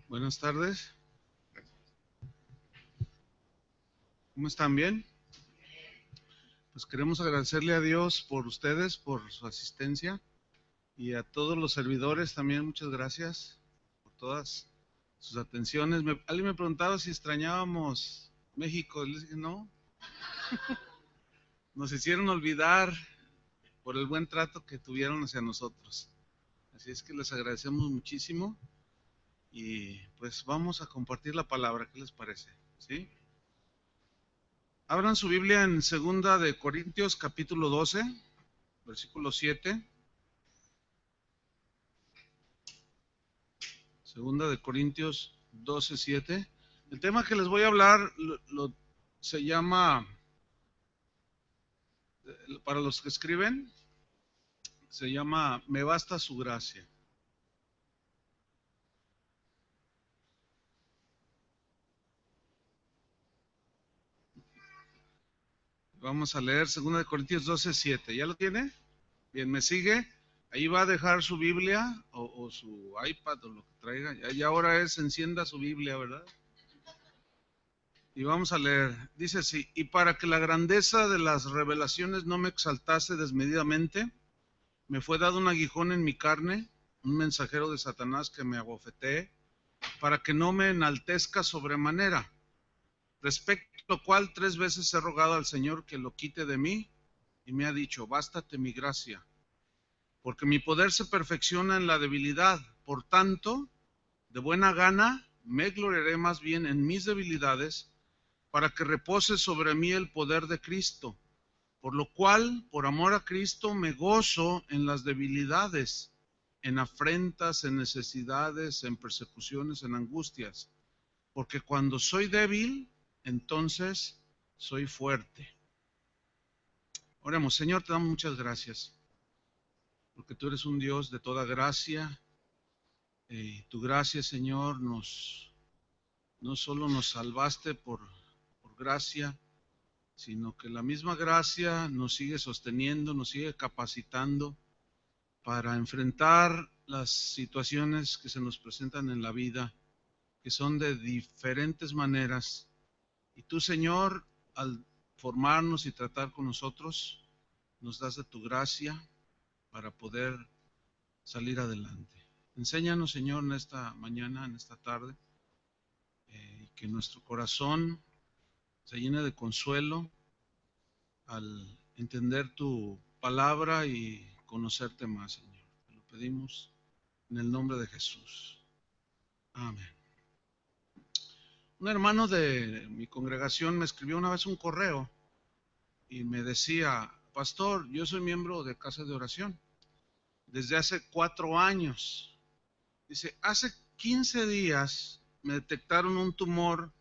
Buenas tardes. ¿Cómo están? ¿Bien? Pues queremos agradecerle a Dios por ustedes, por su asistencia y a todos los servidores también. Muchas gracias por todas sus atenciones. Alguien me preguntaba si extrañábamos México. Les dije no. Nos hicieron olvidar por el buen trato que tuvieron hacia nosotros. Así es que les agradecemos muchísimo y pues vamos a compartir la palabra. ¿Qué les parece? ¿Sí? Abran su Biblia en 2 capítulo 12, versículo 7. Segunda de Corintios 12:7. El tema que les voy a hablar se llama, para los que escriben, se llama Me basta su gracia. Vamos a leer Segunda de Corintios 12:7. ¿Ya lo tiene? Bien, ¿me sigue? Ahí va a dejar su Biblia o su iPad o lo que traiga. Ya ahora encienda su Biblia, ¿verdad? Y vamos a leer. Dice así: y para que la grandeza de las revelaciones no me exaltase desmedidamente, me fue dado un aguijón en mi carne, un mensajero de Satanás que me abofetee, para que no me enaltezca sobremanera. Respecto a lo cual 3 veces he rogado al Señor que lo quite de mí, y me ha dicho: bástate mi gracia, porque mi poder se perfecciona en la debilidad. Por tanto, de buena gana me gloriaré más bien en mis debilidades, para que repose sobre mí el poder de Cristo. Por lo cual, por amor a Cristo, me gozo en las debilidades, en afrentas, en necesidades, en persecuciones, en angustias. Porque cuando soy débil, entonces soy fuerte. Oremos. Señor, te damos muchas gracias, porque tú eres un Dios de toda gracia. Tu gracia, Señor, no solo nos salvaste por gracia, sino que la misma gracia nos sigue sosteniendo, nos sigue capacitando para enfrentar las situaciones que se nos presentan en la vida, que son de diferentes maneras. Y tú, Señor, al formarnos y tratar con nosotros, nos das de tu gracia para poder salir adelante. Enséñanos, Señor, en esta mañana, en esta tarde, que nuestro corazón se llene de consuelo al entender tu palabra y conocerte más, Señor. Te lo pedimos en el nombre de Jesús. Amén. Un hermano de mi congregación me escribió una vez un correo y me decía: pastor, yo soy miembro de Casa de Oración desde hace 4 años. Dice, hace 15 días me detectaron un tumor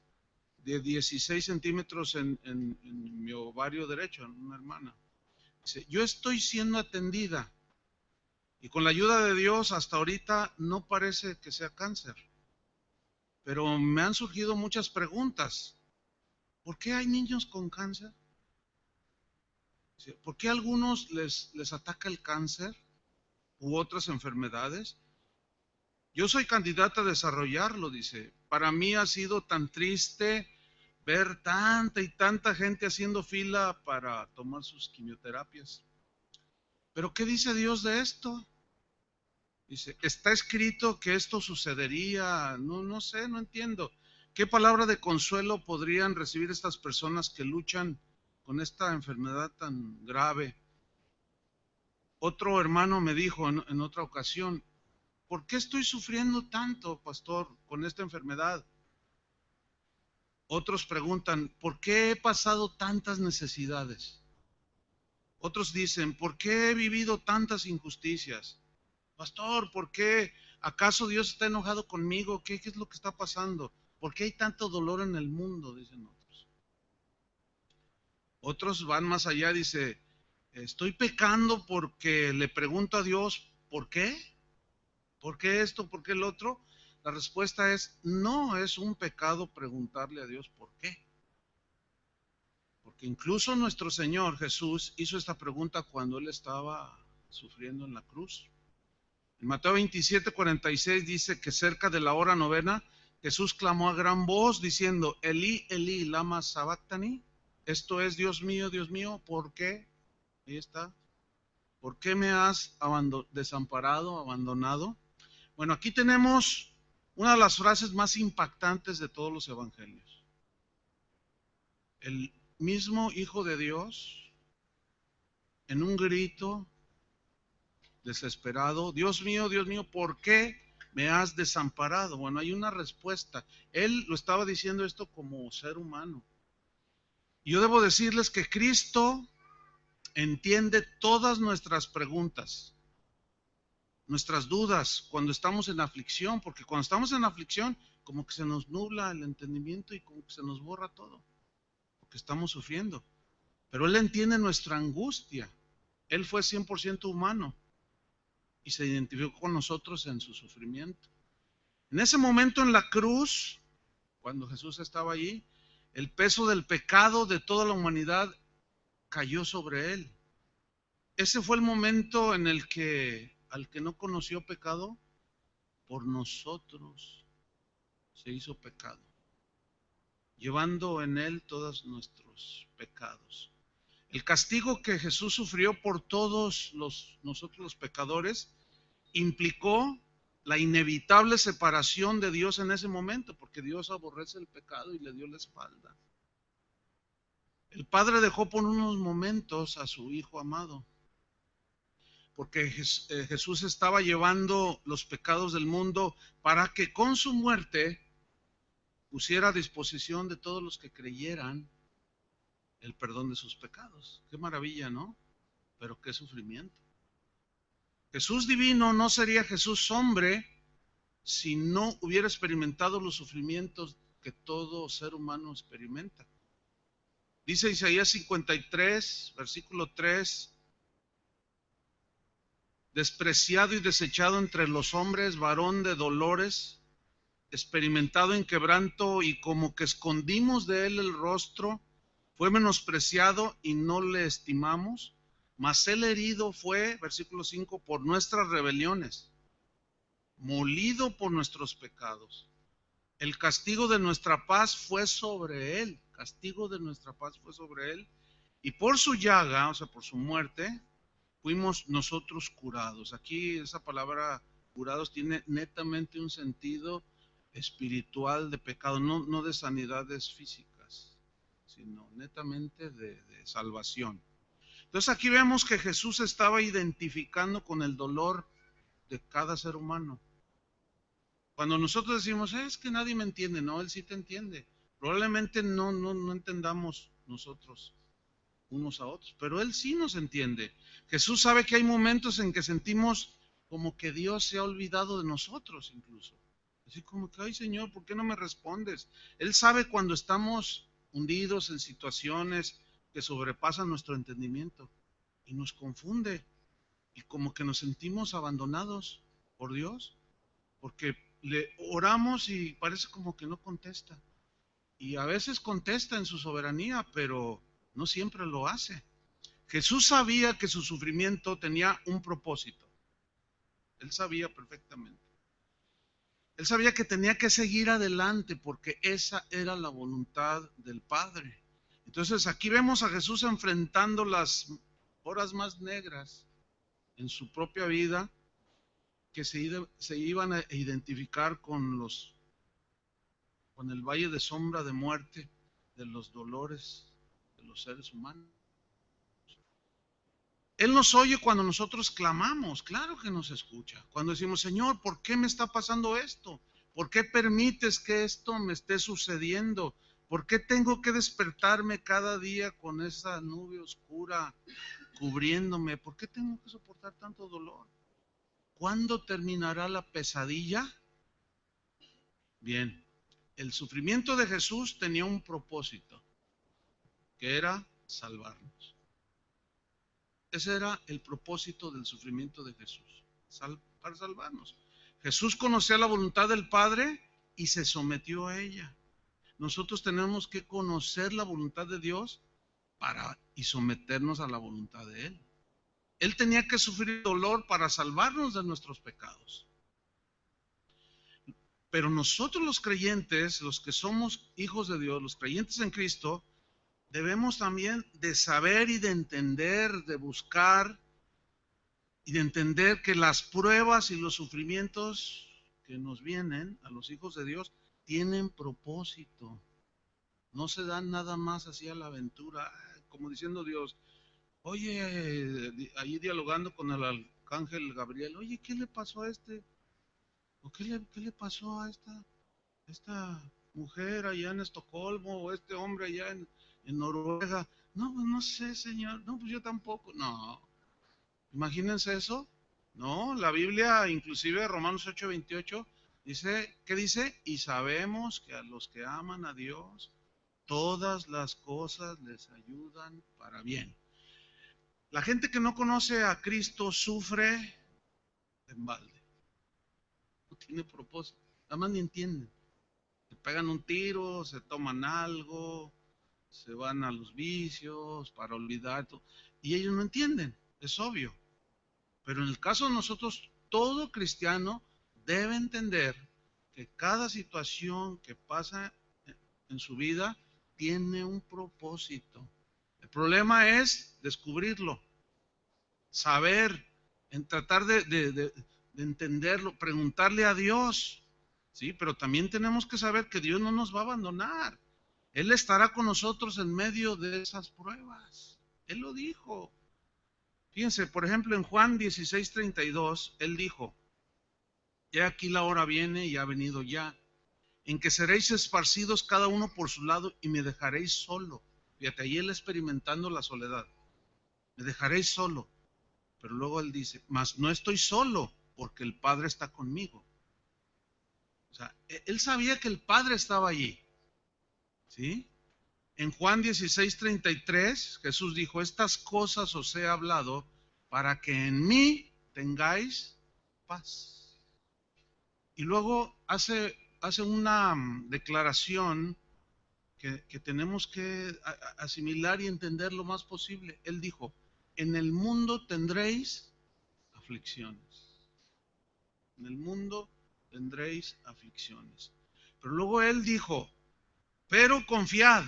de 16 centímetros en mi ovario derecho, en una hermana. Dice, yo estoy siendo atendida y con la ayuda de Dios hasta ahorita no parece que sea cáncer, pero me han surgido muchas preguntas. ¿Por qué hay niños con cáncer? ¿Por qué a algunos les ataca el cáncer u otras enfermedades? Yo soy candidata a desarrollarlo, dice. Para mí ha sido tan triste ver tanta y tanta gente haciendo fila para tomar sus quimioterapias. ¿Pero qué dice Dios de esto? Dice, está escrito que esto sucedería. No sé, no entiendo. ¿Qué palabra de consuelo podrían recibir estas personas que luchan con esta enfermedad tan grave? Otro hermano me dijo en otra ocasión, ¿por qué estoy sufriendo tanto, pastor, con esta enfermedad? Otros preguntan, ¿por qué he pasado tantas necesidades? Otros dicen, ¿por qué he vivido tantas injusticias? Pastor, ¿por qué? ¿Acaso Dios está enojado conmigo? ¿Qué es lo que está pasando? ¿Por qué hay tanto dolor en el mundo? Dicen otros. Otros van más allá, dice, estoy pecando porque le pregunto a Dios, ¿por qué? ¿Por qué esto? ¿Por qué el otro? La respuesta es, no es un pecado preguntarle a Dios por qué. Porque incluso nuestro Señor Jesús hizo esta pregunta cuando Él estaba sufriendo en la cruz. En Mateo 27:46 dice que cerca de la hora novena Jesús clamó a gran voz diciendo, Elí, Elí, lama sabactani. Esto es, Dios mío, ¿por qué? Ahí está. ¿Por qué me has desamparado, abandonado? Bueno, aquí tenemos una de las frases más impactantes de todos los evangelios. El mismo Hijo de Dios, en un grito desesperado, Dios mío, ¿por qué me has desamparado? Bueno, hay una respuesta. Él lo estaba diciendo esto como ser humano. Y yo debo decirles que Cristo entiende todas nuestras preguntas, nuestras dudas cuando estamos en aflicción, porque cuando estamos en aflicción como que se nos nubla el entendimiento y como que se nos borra todo, porque estamos sufriendo. Pero Él entiende nuestra angustia. Él fue 100% humano y se identificó con nosotros en su sufrimiento. En ese momento en la cruz, cuando Jesús estaba allí, el peso del pecado de toda la humanidad cayó sobre Él. Ese fue el momento en el que al que no conoció pecado, por nosotros se hizo pecado, llevando en Él todos nuestros pecados. El castigo que Jesús sufrió por todos nosotros los pecadores implicó la inevitable separación de Dios en ese momento, porque Dios aborrece el pecado y le dio la espalda. El Padre dejó por unos momentos a su Hijo amado, porque Jesús estaba llevando los pecados del mundo para que con su muerte pusiera a disposición de todos los que creyeran el perdón de sus pecados. Qué maravilla, ¿no? Pero qué sufrimiento. Jesús divino no sería Jesús hombre si no hubiera experimentado los sufrimientos que todo ser humano experimenta. Dice Isaías 53, versículo 3, despreciado y desechado entre los hombres, varón de dolores, experimentado en quebranto, y como que escondimos de él el rostro, fue menospreciado y no le estimamos, mas él herido fue, versículo 5, por nuestras rebeliones, molido por nuestros pecados. El castigo de nuestra paz fue sobre él, castigo de nuestra paz fue sobre él, y por su llaga, o sea, por su muerte, fuimos nosotros curados. Aquí esa palabra curados tiene netamente un sentido espiritual de pecado, no de sanidades físicas, sino netamente de salvación. Entonces aquí vemos que Jesús estaba identificando con el dolor de cada ser humano. Cuando nosotros decimos, es que nadie me entiende, no, Él sí te entiende. Probablemente no entendamos nosotros unos a otros, pero Él sí nos entiende. Jesús sabe que hay momentos en que sentimos como que Dios se ha olvidado de nosotros incluso. Así como que, ay Señor, ¿por qué no me respondes? Él sabe cuando estamos hundidos en situaciones que sobrepasan nuestro entendimiento y nos confunde y como que nos sentimos abandonados por Dios, porque le oramos y parece como que no contesta. Y a veces contesta en su soberanía, pero no siempre lo hace. Jesús sabía que su sufrimiento tenía un propósito. Él sabía perfectamente. Él sabía que tenía que seguir adelante porque esa era la voluntad del Padre. Entonces aquí vemos a Jesús enfrentando las horas más negras en su propia vida, que se iban a identificar con el valle de sombra de muerte, de los dolores de los seres humanos. Él nos oye cuando nosotros clamamos, claro que nos escucha. Cuando decimos, Señor, ¿por qué me está pasando esto? ¿Por qué permites que esto me esté sucediendo? ¿Por qué tengo que despertarme cada día con esa nube oscura cubriéndome? ¿Por qué tengo que soportar tanto dolor? ¿Cuándo terminará la pesadilla? Bien, el sufrimiento de Jesús tenía un propósito, que era salvarnos. Ese era el propósito del sufrimiento de Jesús, para salvarnos. Jesús conocía la voluntad del Padre y se sometió a ella. Nosotros tenemos que conocer la voluntad de Dios y someternos a la voluntad de Él. Él tenía que sufrir dolor para salvarnos de nuestros pecados. Pero nosotros los creyentes, los que somos hijos de Dios, los creyentes en Cristo, debemos también de saber y de entender, de buscar y de entender que las pruebas y los sufrimientos que nos vienen a los hijos de Dios tienen propósito. No se dan nada más así a la aventura, como diciendo Dios, oye, ahí dialogando con el arcángel Gabriel, oye, ¿qué le pasó a este? ¿O qué le pasó a esta mujer allá en Estocolmo o este hombre allá en Noruega? No, pues no sé, señor. No, pues yo tampoco. No, imagínense eso. No, la Biblia, inclusive Romanos 8:28, dice, ¿qué dice? Y sabemos que a los que aman a Dios, todas las cosas les ayudan para bien. La gente que no conoce a Cristo sufre en balde. No tiene propósito. Nada más ni entienden. Se pegan un tiro, se toman algo, se van a los vicios para olvidar todo. Y ellos no entienden, es obvio. Pero en el caso de nosotros, todo cristiano debe entender que cada situación que pasa en su vida tiene un propósito. El problema es descubrirlo, saber, en tratar de entenderlo, preguntarle a Dios, ¿sí? Pero también tenemos que saber que Dios no nos va a abandonar. Él estará con nosotros en medio de esas pruebas. Él lo dijo. Fíjense, por ejemplo, en Juan 16:32, Él dijo, he aquí la hora viene y ha venido ya, en que seréis esparcidos cada uno por su lado y me dejaréis solo. Fíjate, ahí Él experimentando la soledad. Me dejaréis solo. Pero luego Él dice, mas no estoy solo, porque el Padre está conmigo. O sea, Él sabía que el Padre estaba allí. ¿Sí? En Juan 16:33, Jesús dijo, estas cosas os he hablado para que en mí tengáis paz. Y luego hace una declaración que tenemos que asimilar y entender lo más posible. Él dijo, en el mundo tendréis aflicciones. En el mundo tendréis aflicciones. Pero luego Él dijo, pero confiad,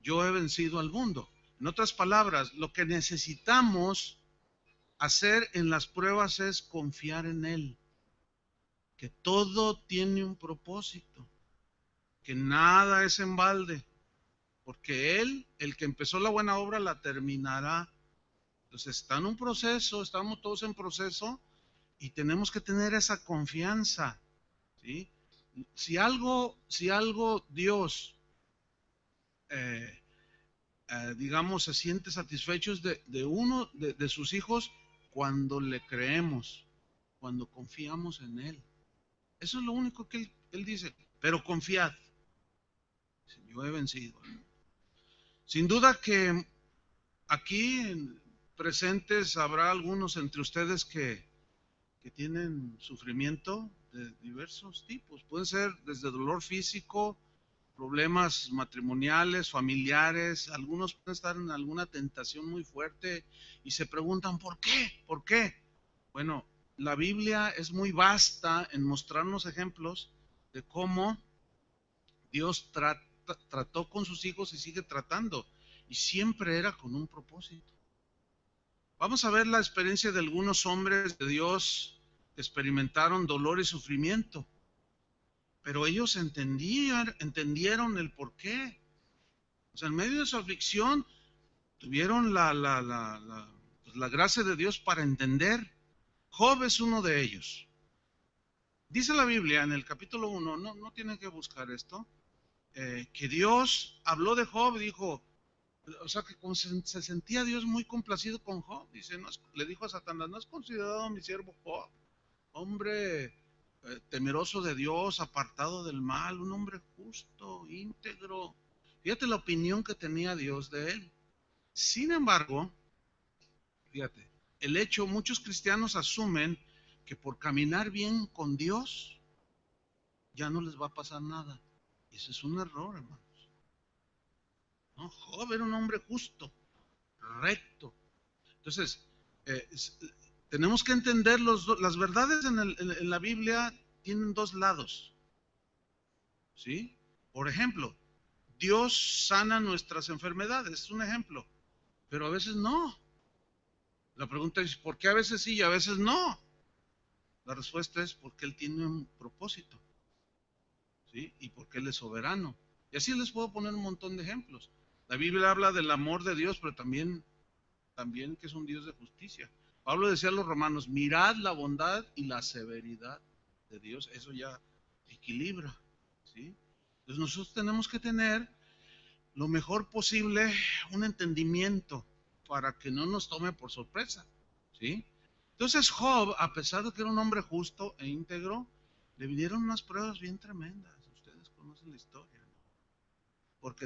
yo he vencido al mundo. En otras palabras, lo que necesitamos hacer en las pruebas es confiar en Él, que todo tiene un propósito, que nada es en balde, porque Él, el que empezó la buena obra, la terminará. Entonces está en un proceso, estamos todos en proceso y tenemos que tener esa confianza, ¿sí? Si algo Dios eh, digamos, se siente satisfecho de uno de sus hijos cuando le creemos, cuando confiamos en Él. Eso es lo único que Él dice, pero confiad, yo he vencido. Sin duda que aquí presentes habrá algunos entre ustedes que tienen sufrimiento de diversos tipos. Pueden ser desde dolor físico, problemas matrimoniales, familiares, algunos pueden estar en alguna tentación muy fuerte y se preguntan, ¿por qué? ¿Por qué? Bueno, la Biblia es muy vasta en mostrarnos ejemplos de cómo Dios trató con sus hijos y sigue tratando, y siempre era con un propósito. Vamos a ver la experiencia de algunos hombres de Dios que experimentaron dolor y sufrimiento. Pero ellos entendieron el por qué. O sea, en medio de su aflicción, tuvieron pues, la gracia de Dios para entender. Job es uno de ellos. Dice la Biblia en el capítulo 1, no tienen que buscar esto, que Dios habló de Job y dijo, o sea, que se sentía Dios muy complacido con Job. Dice, le dijo a Satanás, ¿no has considerado a mi siervo Job? Hombre temeroso de Dios, apartado del mal, un hombre justo, íntegro. Fíjate la opinión que tenía Dios de él. Sin embargo, fíjate, muchos cristianos asumen que por caminar bien con Dios ya no les va a pasar nada. Y eso es un error, hermanos. No, Job era un hombre justo, recto. Entonces, eh, tenemos que entender las verdades en la Biblia tienen dos lados. ¿sí? Por ejemplo, Dios sana nuestras enfermedades, es un ejemplo, pero a veces no. La pregunta es, ¿por qué a veces sí y a veces no? La respuesta es porque Él tiene un propósito, ¿sí? Y porque Él es soberano. Y así les puedo poner un montón de ejemplos. La Biblia habla del amor de Dios, pero también que es un Dios de justicia. Pablo decía a los romanos, mirad la bondad y la severidad de Dios, eso ya equilibra, ¿sí? Entonces nosotros tenemos que tener lo mejor posible un entendimiento para que no nos tome por sorpresa, ¿sí? Entonces Job, a pesar de que era un hombre justo e íntegro, le vinieron unas pruebas bien tremendas. Ustedes conocen la historia, ¿no? Porque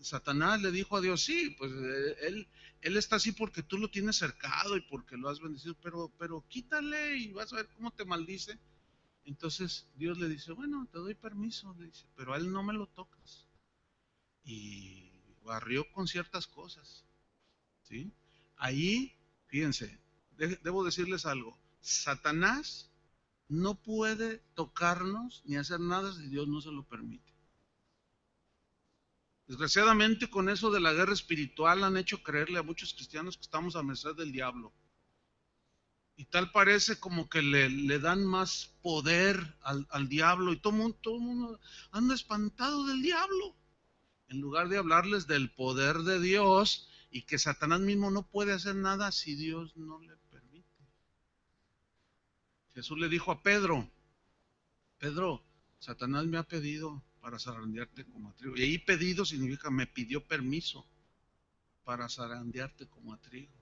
Satanás le dijo a Dios, sí, pues él está así porque tú lo tienes cercado y porque lo has bendecido, pero quítale y vas a ver cómo te maldice. Entonces Dios le dice, bueno, te doy permiso, le dice, pero a él no me lo tocas. Y barrió con ciertas cosas, ¿sí? Ahí, fíjense, debo decirles algo, Satanás no puede tocarnos ni hacer nada si Dios no se lo permite. Desgraciadamente con eso de la guerra espiritual han hecho creerle a muchos cristianos que estamos a merced del diablo. Y tal parece como que le dan más poder al diablo y todo el mundo anda espantado del diablo. En lugar de hablarles del poder de Dios y que Satanás mismo no puede hacer nada si Dios no le permite. Jesús le dijo a Pedro, Pedro, Satanás me ha pedido para zarandearte como a trigo. Y ahí pedido significa me pidió permiso para zarandearte como a trigo.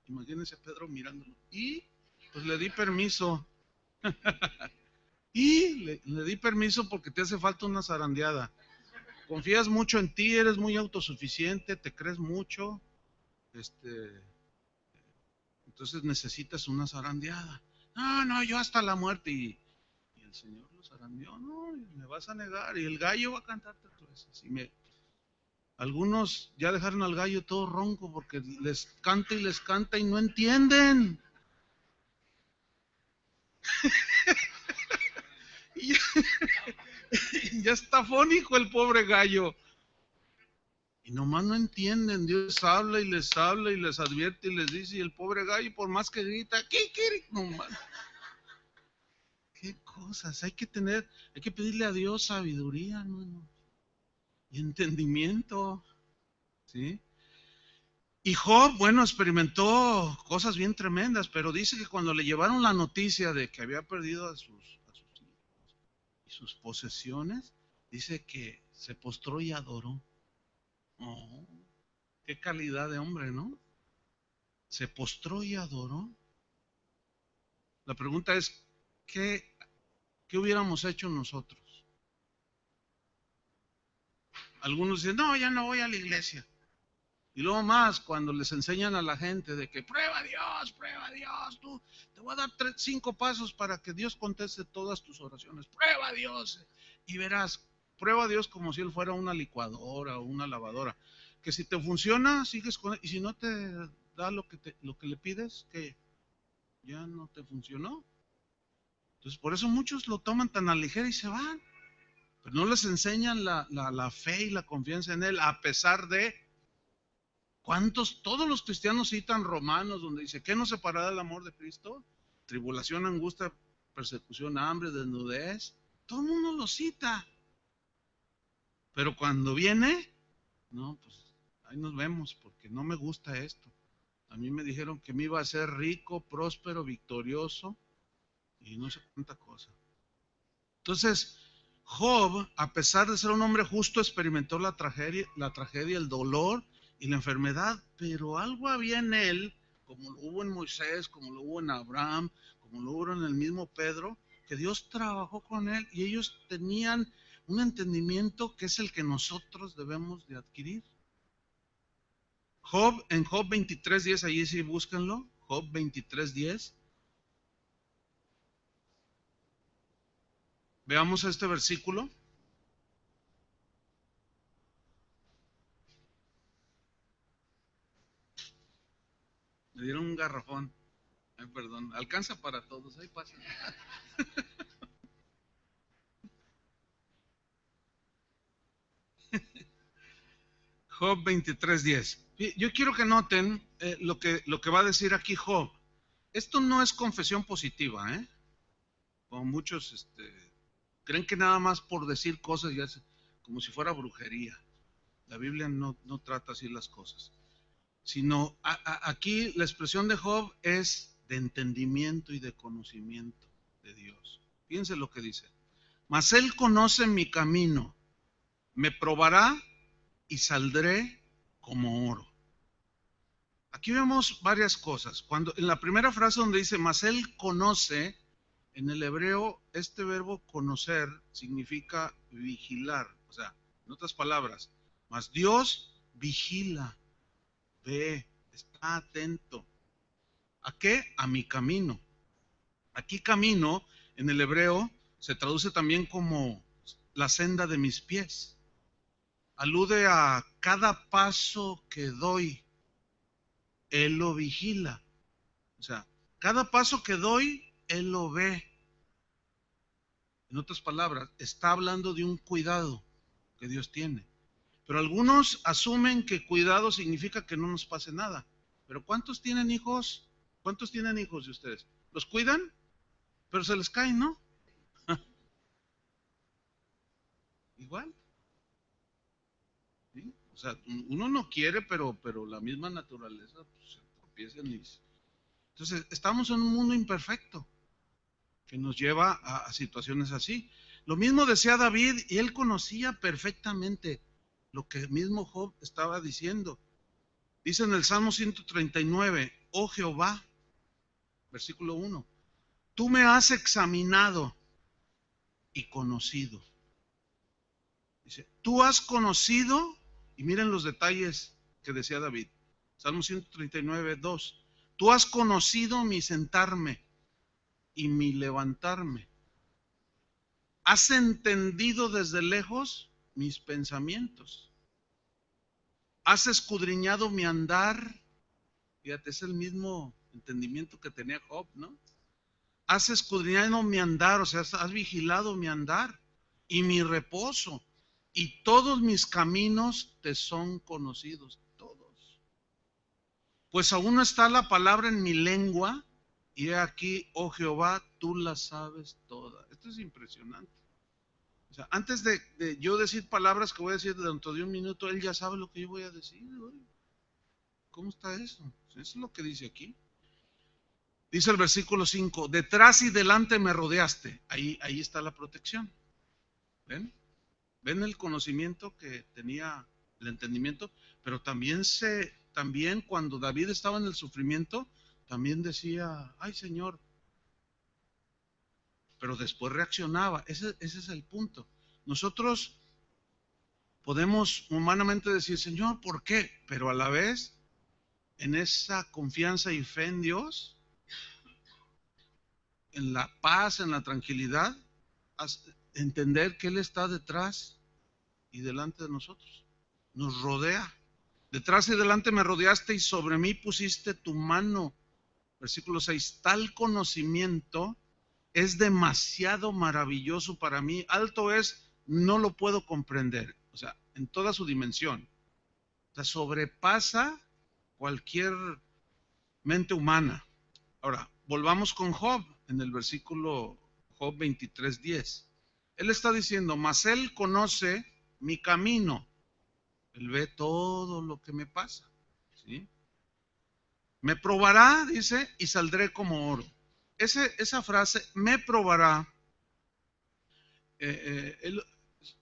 Imagínense a Pedro mirándolo. Y pues le di permiso. Le di permiso porque te hace falta una zarandeada. Confías mucho en ti, eres muy autosuficiente, te crees mucho, este, entonces necesitas una zarandeada. No, no, yo hasta la muerte. Y el Señor lo zarandeó, no, y me vas a negar. Y el gallo va a cantarte otra vez. Algunos ya dejaron al gallo todo ronco porque les canta y no entienden. Y ya, ya está fónico el pobre gallo. Y nomás no entienden. Dios habla y les advierte y les dice. Y el pobre gallo, por más que grita, ¿qué quiere? Nomás. Qué cosas. Hay que pedirle a Dios sabiduría, hermano. Y entendimiento. ¿Sí? Y Job, bueno, experimentó cosas bien tremendas, pero dice que cuando le llevaron la noticia de que había perdido a sus hijos y sus posesiones, dice que se postró y adoró. Oh, qué calidad de hombre, ¿no? Se postró y adoró. La pregunta es, ¿qué, qué hubiéramos hecho nosotros? Algunos dicen, no, ya no voy a la iglesia. Y luego más, cuando les enseñan a la gente de que prueba a Dios, tú te voy a dar 5 pasos para que Dios conteste todas tus oraciones. Prueba a Dios y verás, prueba a Dios como si Él fuera una licuadora o una lavadora. Que si te funciona, sigues con él, y si no te da lo que le pides, que ya no te funcionó. Entonces, por eso muchos lo toman tan a ligera y se van. Pero no les enseñan la fe y la confianza en Él, a pesar de ¿cuántos? Todos los cristianos citan Romanos, donde dice, ¿qué nos separará del amor de Cristo? Tribulación, angustia, persecución, hambre, desnudez. Todo el mundo lo cita. Pero cuando viene, no, pues ahí nos vemos, porque no me gusta esto. A mí me dijeron que me iba a ser rico, próspero, victorioso, y no sé cuánta cosa. Entonces, Job, a pesar de ser un hombre justo, experimentó la tragedia, el dolor y la enfermedad, pero algo había en él, como lo hubo en Moisés, como lo hubo en Abraham, como lo hubo en el mismo Pedro, que Dios trabajó con él y ellos tenían un entendimiento que es el que nosotros debemos de adquirir. En Job 23:10, allí sí búsquenlo, Job 23:10. Veamos este versículo. Me dieron un garrafón. Ay, perdón, alcanza para todos, ahí pasa. Job 23:10. Yo quiero que noten lo que va a decir aquí Job. Esto no es confesión positiva, ¿eh? Como muchos creen que nada más por decir cosas ya es como si fuera brujería. La Biblia no trata así las cosas. Sino aquí la expresión de Job es de entendimiento y de conocimiento de Dios. Fíjense lo que dice. Mas él conoce mi camino, me probará y saldré como oro. Aquí vemos varias cosas. Cuando en la primera frase donde dice, mas él conoce, en el hebreo este verbo conocer significa vigilar. O sea, en otras palabras, mas Dios vigila, ve, está atento. ¿A qué? A mi camino. Aquí camino, en el hebreo, se traduce también como la senda de mis pies. Alude a cada paso que doy, Él lo vigila. O sea, cada paso que doy, Él lo ve. En otras palabras, está hablando de un cuidado que Dios tiene. Pero algunos asumen que cuidado significa que no nos pase nada. Pero ¿cuántos tienen hijos? ¿Cuántos tienen hijos de ustedes? ¿Los cuidan? Pero se les caen, ¿no? Igual. ¿Sí? O sea, uno no quiere, pero la misma naturaleza pues, se tropieza y... Entonces, estamos en un mundo imperfecto que nos lleva a situaciones así. Lo mismo decía David y él conocía perfectamente lo que el mismo Job estaba diciendo. Dice en el Salmo 139, oh Jehová, versículo 1, tú me has examinado y conocido. Dice, tú has conocido, y miren los detalles que decía David. Salmo 139, 2. Tú has conocido mi sentarme y mi levantarme. Has entendido desde lejos mis pensamientos. Has escudriñado mi andar. Fíjate, es el mismo entendimiento que tenía Job, ¿no? Has escudriñado mi andar, o sea, has vigilado mi andar y mi reposo. Y todos mis caminos te son conocidos, todos. Pues aún no está la palabra en mi lengua, y he aquí, oh Jehová, tú la sabes toda. Esto es impresionante. O sea, antes de yo decir palabras que voy a decir dentro de un minuto, él ya sabe lo que yo voy a decir. ¿Cómo está eso? Eso es lo que dice aquí. Dice el versículo 5, detrás y delante me rodeaste. Ahí está la protección. ¿Ven? ¿Ven el conocimiento que tenía, el entendimiento? Pero también cuando David estaba en el sufrimiento, también decía, ay Señor. Pero después reaccionaba. Ese es el punto. Nosotros podemos humanamente decir, Señor, ¿por qué? Pero a la vez, en esa confianza y fe en Dios, en la paz, en la tranquilidad, entender que Él está detrás y delante de nosotros. Nos rodea. Detrás y delante me rodeaste y sobre mí pusiste tu mano. Versículo 6. Tal conocimiento es demasiado maravilloso para mí. Alto es, no lo puedo comprender. O sea, en toda su dimensión. O sea, sobrepasa cualquier mente humana. Ahora, volvamos con Job en el versículo Job 23:10. Él está diciendo, mas él conoce mi camino. Él ve todo lo que me pasa. ¿Sí? Me probará, dice, y saldré como oro. Esa frase, me probará,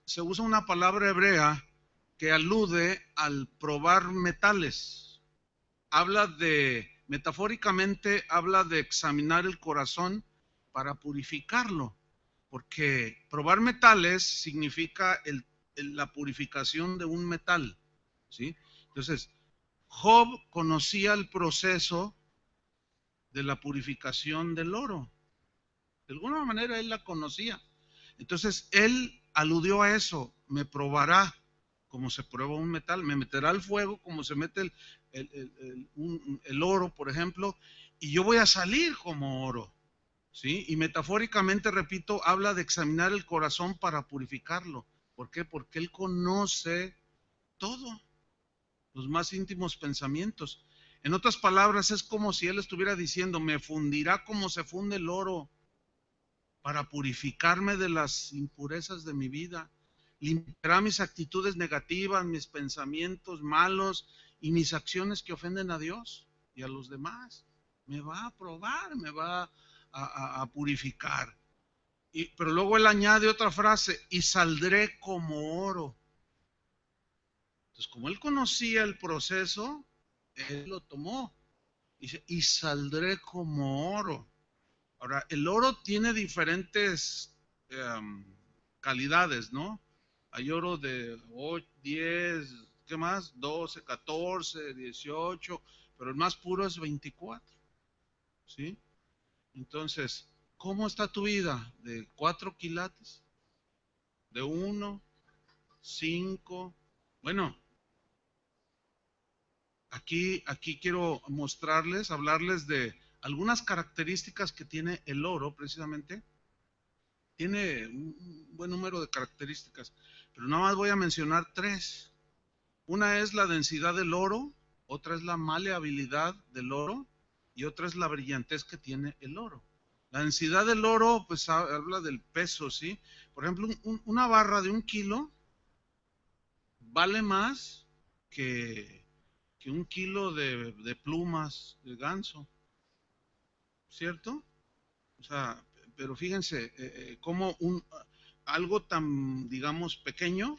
se usa una palabra hebrea que alude al probar metales. Metafóricamente, habla de examinar el corazón para purificarlo, porque probar metales significa la purificación de un metal, ¿sí? Entonces, Job conocía el proceso de la purificación del oro. De alguna manera él la conocía. Entonces, él aludió a eso, me probará como se prueba un metal, me meterá al fuego como se mete el oro, por ejemplo, y yo voy a salir como oro. ¿Sí? Y metafóricamente, repito, habla de examinar el corazón para purificarlo. ¿Por qué? Porque Él conoce todo. los más íntimos pensamientos. En otras palabras, es como si Él estuviera diciendo, me fundirá como se funde el oro para purificarme de las impurezas de mi vida. Limpiará mis actitudes negativas, mis pensamientos malos y mis acciones que ofenden a Dios y a los demás. Me va a probar, me va a purificar. Pero luego Él añade otra frase, y saldré como oro. Entonces, como Él conocía el proceso, Él lo tomó. Dice, y saldré como oro. Ahora, el oro tiene diferentes calidades, ¿no? Hay oro de 8, 10, ¿qué más? 12, 14, 18, pero el más puro es 24, ¿sí? Entonces, ¿cómo está tu vida? ¿De 4 quilates? ¿De 1? 5? Bueno, aquí quiero mostrarles, hablarles de algunas características que tiene el oro, precisamente. Tiene un buen número de características, pero nada más voy a mencionar 3. Una es la densidad del oro, otra es la maleabilidad del oro y otra es la brillantez que tiene el oro. La densidad del oro, pues habla del peso, ¿sí? Por ejemplo, una barra de 1 kilo vale más que 1 kilo de plumas de ganso, ¿cierto? O sea, pero fíjense, cómo algo tan, digamos, pequeño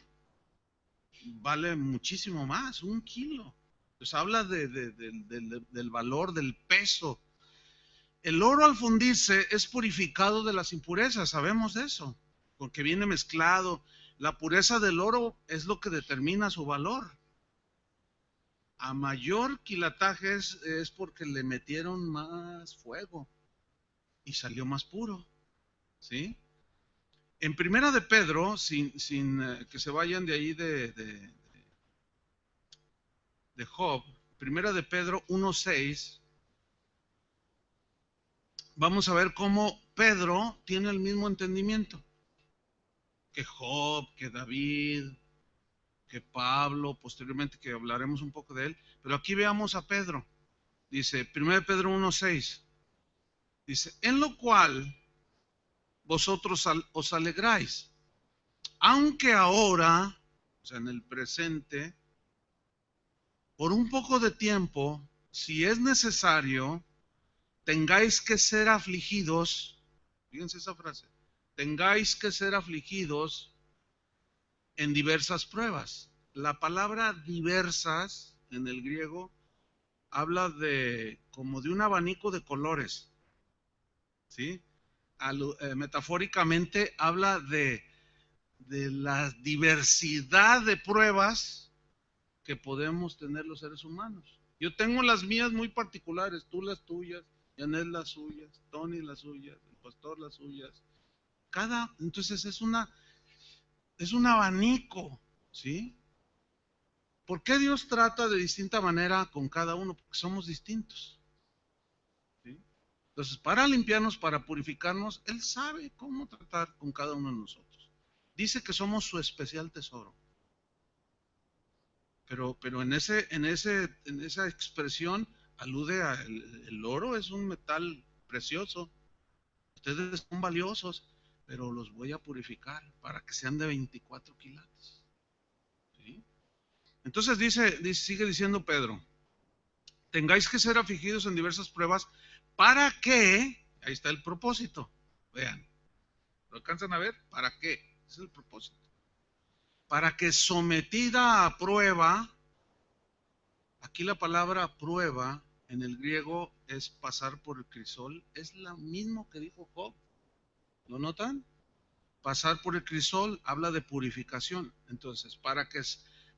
vale muchísimo más, 1 kilo. Pues habla del valor, del peso. El oro al fundirse es purificado de las impurezas, sabemos de eso, porque viene mezclado. La pureza del oro es lo que determina su valor. A mayor quilataje es porque le metieron más fuego y salió más puro, ¿sí? En Primera de Pedro, sin que se vayan de ahí de Job, Primera de Pedro 1:6, vamos a ver cómo Pedro tiene el mismo entendimiento que Job, que David, que Pablo, posteriormente que hablaremos un poco de él, pero aquí veamos a Pedro. Dice, 1 Pedro 1:6, dice, en lo cual vosotros os alegráis, aunque ahora, o sea, en el presente, por un poco de tiempo, si es necesario, tengáis que ser afligidos, fíjense esa frase, tengáis que ser afligidos en diversas pruebas. La palabra diversas en el griego habla de como de un abanico de colores, ¿sí? Metafóricamente habla de la diversidad de pruebas que podemos tener los seres humanos. Yo tengo las mías muy particulares, tú las tuyas, Janet las suyas, Tony las suyas, el pastor las suyas. Entonces es un abanico, ¿sí? ¿Por qué Dios trata de distinta manera con cada uno? Porque somos distintos, ¿sí? Entonces, para limpiarnos, para purificarnos, Él sabe cómo tratar con cada uno de nosotros. Dice que somos su especial tesoro. Pero en esa expresión alude a el oro es un metal precioso. Ustedes son valiosos, pero los voy a purificar para que sean de 24 quilates, ¿sí? Entonces sigue diciendo Pedro, tengáis que ser afligidos en diversas pruebas para que, ahí está el propósito, vean, ¿lo alcanzan a ver? ¿Para qué? Ese es el propósito. Para que sometida a prueba, aquí la palabra prueba en el griego es pasar por el crisol, es lo mismo que dijo Job, ¿lo notan? Pasar por el crisol habla de purificación. Entonces,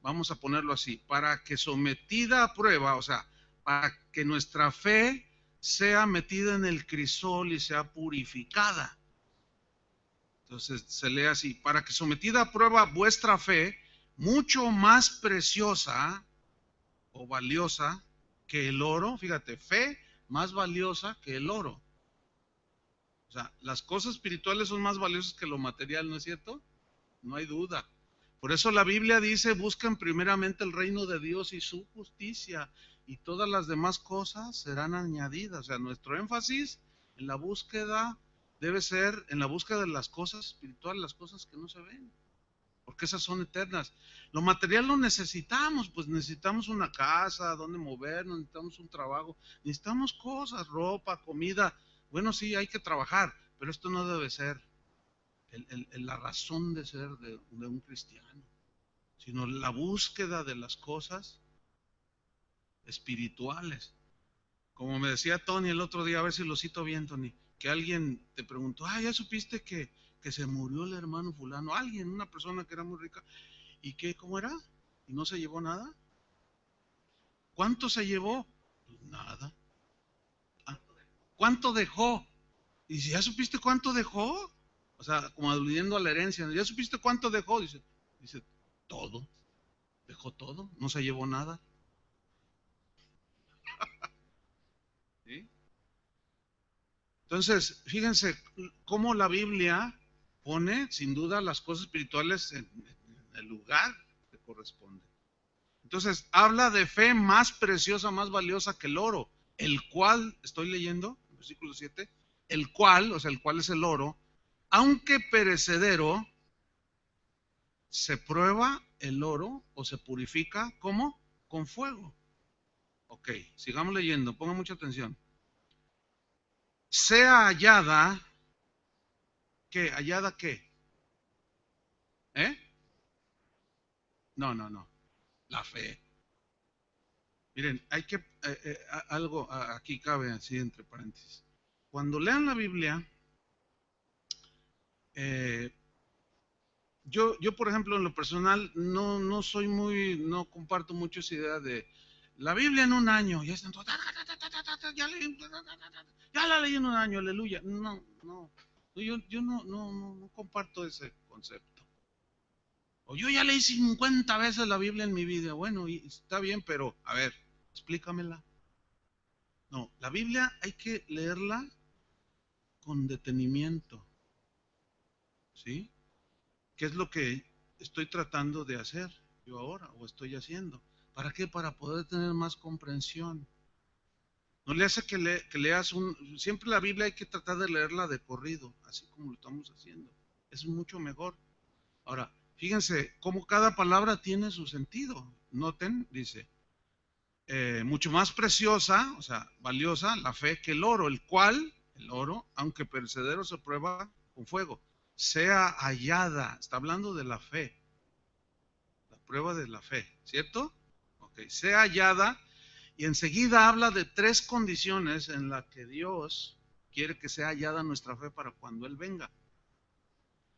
vamos a ponerlo así, para que sometida a prueba, o sea, para que nuestra fe sea metida en el crisol y sea purificada. Entonces se lee así, para que sometida a prueba vuestra fe, mucho más preciosa o valiosa que el oro, fíjate, fe más valiosa que el oro. O sea, las cosas espirituales son más valiosas que lo material, ¿no es cierto? No hay duda. Por eso la Biblia dice, busquen primeramente el reino de Dios y su justicia, y todas las demás cosas serán añadidas. O sea, nuestro énfasis en la búsqueda debe ser en la búsqueda de las cosas espirituales, las cosas que no se ven, porque esas son eternas. Lo material lo necesitamos, pues necesitamos una casa, donde movernos, necesitamos un trabajo, necesitamos cosas, ropa, comida. Bueno, sí, hay que trabajar, pero esto no debe ser la razón de ser de un cristiano, sino la búsqueda de las cosas espirituales. Como me decía Tony el otro día, a ver si lo cito bien, Tony, que alguien te preguntó, ¿ya supiste que se murió el hermano fulano? Alguien, una persona que era muy rica, ¿y qué, cómo era? ¿Y no se llevó nada? ¿Cuánto se llevó? Pues nada. Ah, ¿cuánto dejó? Y si ya supiste cuánto dejó, o sea, como aludiendo a la herencia, ¿ya supiste cuánto dejó? Dice, todo, dejó todo, no se llevó nada. ¿Sí? Entonces, fíjense cómo la Biblia pone sin duda las cosas espirituales en el lugar que corresponde. Entonces, habla de fe más preciosa, más valiosa que el oro, el cual, estoy leyendo, versículo 7, el cual, o sea, el cual es el oro, aunque perecedero, se prueba el oro o se purifica, ¿cómo? Con fuego. Ok, sigamos leyendo, pongan mucha atención. Sea hallada, ¿qué? ¿Hallada qué? ¿Eh? No, no, no. La fe. Miren, hay que, algo aquí cabe así entre paréntesis. Cuando lean la Biblia, eh, yo, por ejemplo, en lo personal, no soy muy, no comparto mucho esa idea de la Biblia en un año, ya están todos, ya la leí en un año, aleluya. No, no, yo no comparto ese concepto. O yo ya leí 50 veces la Biblia en mi vida. Bueno, y está bien, pero a ver, explícamela. No, la Biblia hay que leerla con detenimiento, ¿sí? ¿Qué es lo que estoy tratando de hacer yo ahora o estoy haciendo? ¿Para qué? Para poder tener más comprensión. No le hace que leas siempre la Biblia hay que tratar de leerla de corrido, así como lo estamos haciendo. Es mucho mejor. Ahora, fíjense cómo cada palabra tiene su sentido. Noten, dice, mucho más preciosa, o sea, valiosa, la fe que el oro, el cual, el oro, aunque perecedero se prueba con fuego, sea hallada, está hablando de la fe, la prueba de la fe, ¿cierto? Ok, sea hallada, y enseguida habla de tres condiciones en las que Dios quiere que sea hallada nuestra fe para cuando Él venga.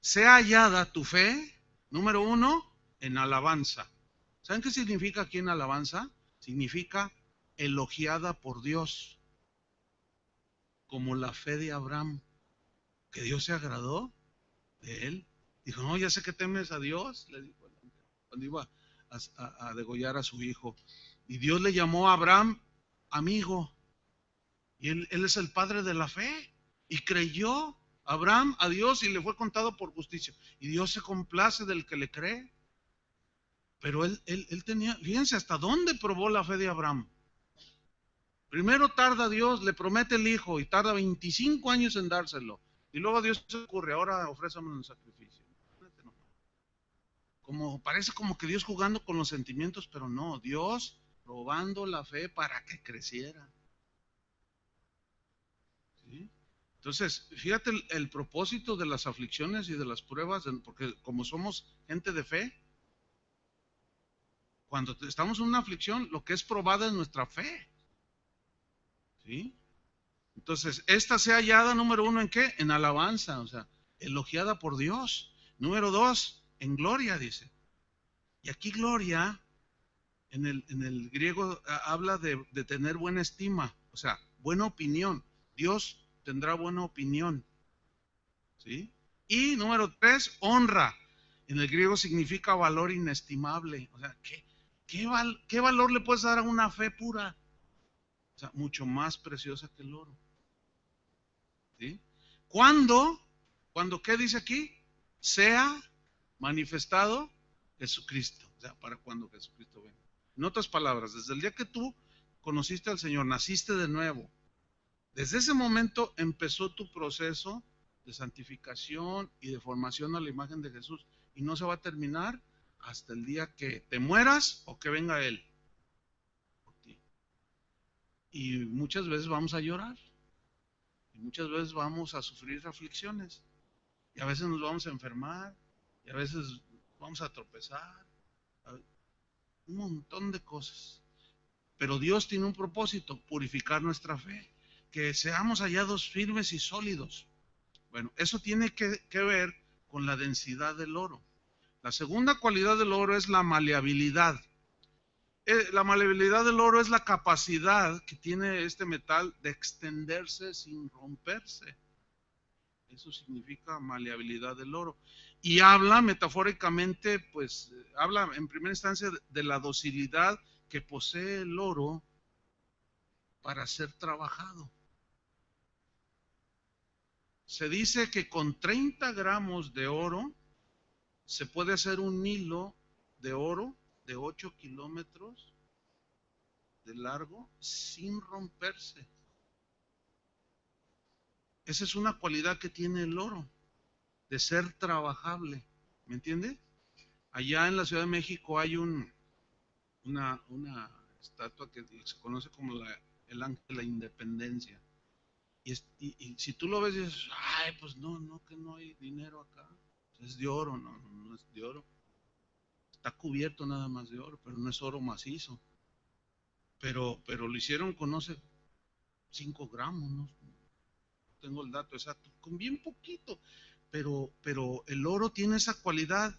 Sea hallada tu fe, número uno, en alabanza. ¿Saben qué significa aquí en alabanza? Significa elogiada por Dios, como la fe de Abraham, que Dios se agradó de él. Dijo, no, ya sé que temes a Dios, le dijo cuando iba a degollar a su hijo. Y Dios le llamó a Abraham amigo, y él es el padre de la fe, y creyó Abraham a Dios y le fue contado por justicia. Y Dios se complace del que le cree. Pero él tenía, fíjense hasta dónde probó la fe de Abraham. Primero tarda Dios, le promete el hijo y tarda 25 años en dárselo. Y luego Dios se ocurre, ahora ofrézame un sacrificio. Como parece como que Dios jugando con los sentimientos, pero no, Dios probando la fe para que creciera. ¿Sí? Entonces, fíjate el propósito de las aflicciones y de las pruebas, porque como somos gente de fe, cuando estamos en una aflicción, lo que es probada es nuestra fe. ¿Sí? Entonces, esta sea hallada, número uno, ¿en qué? En alabanza, o sea, elogiada por Dios. Número dos, en gloria, dice. Y aquí gloria, en el griego, habla de tener buena estima, o sea, buena opinión. Dios tendrá buena opinión. ¿Sí? Y número tres, honra. En el griego significa valor inestimable. O sea, ¿qué valor le puedes dar a una fe pura? O sea, mucho más preciosa que el oro. ¿Sí? ¿Cuándo? ¿Cuándo qué dice aquí? Sea manifestado Jesucristo, o sea, para cuando Jesucristo venga. En otras palabras, desde el día que tú conociste al Señor, naciste de nuevo, desde ese momento empezó tu proceso de santificación y de formación a la imagen de Jesús. Y no se va a terminar hasta el día que te mueras o que venga Él por ti. Y muchas veces vamos a llorar. Y muchas veces vamos a sufrir aflicciones. Y a veces nos vamos a enfermar. Y a veces vamos a tropezar. Un montón de cosas. Pero Dios tiene un propósito: purificar nuestra fe. Que seamos hallados firmes y sólidos. Bueno, eso tiene que ver con la densidad del oro. La segunda cualidad del oro es la maleabilidad. La maleabilidad del oro es la capacidad que tiene este metal de extenderse sin romperse. Eso significa maleabilidad del oro. Y habla metafóricamente, pues, habla en primera instancia de la docilidad que posee el oro para ser trabajado. Se dice que con 30 gramos de oro se puede hacer un hilo de oro de 8 kilómetros de largo sin romperse. Esa es una cualidad que tiene el oro, de ser trabajable. ¿Me entiende? Allá en la Ciudad de México hay una estatua que se conoce como el ángel de la independencia. Y si tú lo ves y dices, ay, pues no, que no hay dinero acá. Es de oro, no es de oro. Está cubierto nada más de oro, pero no es oro macizo. Pero lo hicieron con, no sé, 5 gramos, no tengo el dato exacto, con bien poquito. Pero el oro tiene esa cualidad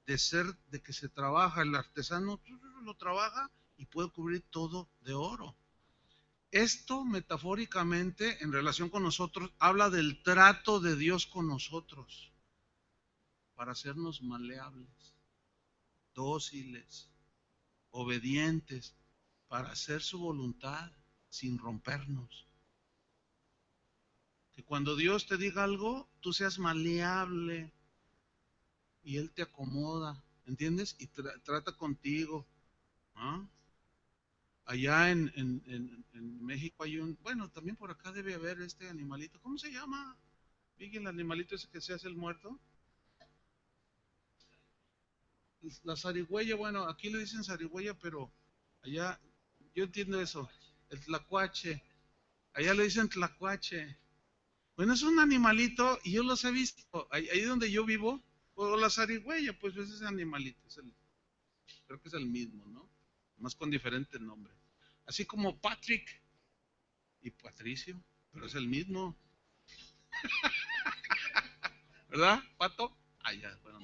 de ser, de que se trabaja, el artesano lo trabaja y puede cubrir todo de oro. Esto metafóricamente en relación con nosotros habla del trato de Dios con nosotros para hacernos maleables, dóciles, obedientes, para hacer su voluntad sin rompernos. Que cuando Dios te diga algo, tú seas maleable y Él te acomoda, ¿entiendes? Y trata contigo. ¿Ah? Allá en México hay bueno, también por acá debe haber este animalito. ¿Cómo se llama? Vicky, el animalito ese que se hace el muerto. La zarigüeya, bueno, aquí le dicen zarigüeya, pero allá, yo entiendo eso. El tlacuache. Allá le dicen tlacuache. Bueno, es un animalito y yo los he visto. Ahí donde yo vivo, o la zarigüeya, pues es ese animalito. Creo que es el mismo, ¿no? Más con diferente nombre. Así como Patrick y Patricio, pero es el mismo, ¿verdad, Pato? Ah, ya, bueno.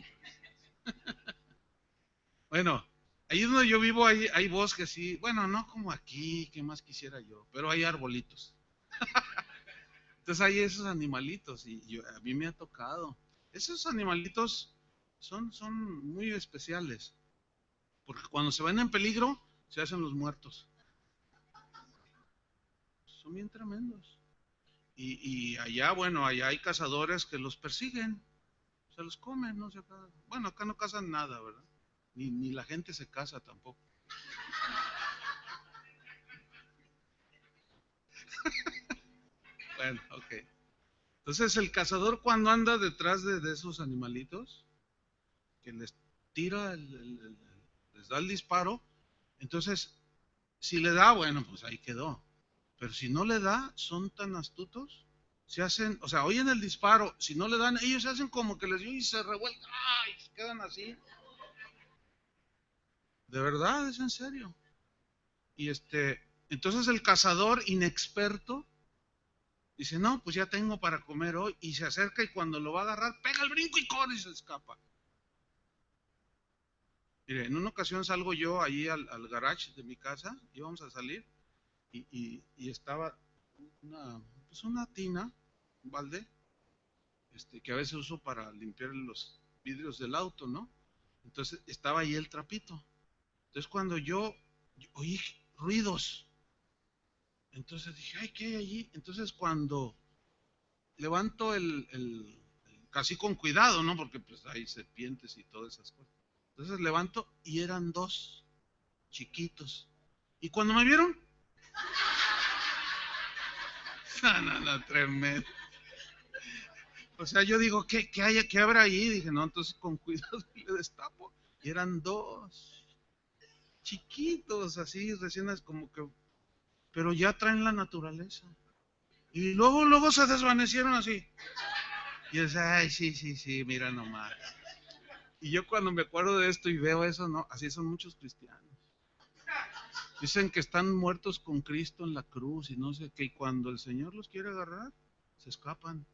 Bueno, ahí donde yo vivo hay bosques, sí. Bueno, no como aquí, que más quisiera yo, pero hay arbolitos. Entonces hay esos animalitos y a mí me ha tocado. Esos animalitos son muy especiales, porque cuando se ven en peligro, se hacen los muertos. Son bien tremendos. Y allá, bueno, allá hay cazadores que los persiguen, se los comen, no sé. Bueno, acá no cazan nada, ¿verdad? Ni la gente se casa tampoco. Bueno, ok. Entonces el cazador cuando anda detrás de esos animalitos, que les tira, les da el disparo, entonces si le da, bueno, pues ahí quedó. Pero si no le da, son tan astutos, se hacen, o sea, oyen el disparo, si no le dan, ellos hacen como que les dio y se revuelcan, ¡ay! Se quedan así. De verdad, es en serio. Y entonces el cazador inexperto dice, no, pues ya tengo para comer hoy, y se acerca y cuando lo va a agarrar, pega el brinco y corre y se escapa. Mire, en una ocasión salgo yo allí al garage de mi casa, íbamos a salir, y estaba una tina, un balde, que a veces uso para limpiar los vidrios del auto, ¿no? Entonces estaba ahí el trapito. Entonces cuando yo oí ruidos, entonces dije, ay, ¿qué hay allí? Entonces cuando levanto casi con cuidado, ¿no? Porque pues hay serpientes y todas esas cosas. Entonces levanto y eran dos chiquitos. Y cuando me vieron, no, tremendo. O sea, yo digo, ¿qué habrá ahí? Dije, no, entonces con cuidado le destapo. Y eran dos chiquitos, así, recién como que, pero ya traen la naturaleza. Y luego se desvanecieron así. Y yo decía, ay, sí, mira nomás. Y yo cuando me acuerdo de esto y veo eso, no, así son muchos cristianos. Dicen que están muertos con Cristo en la cruz y no sé qué, y cuando el Señor los quiere agarrar, se escapan.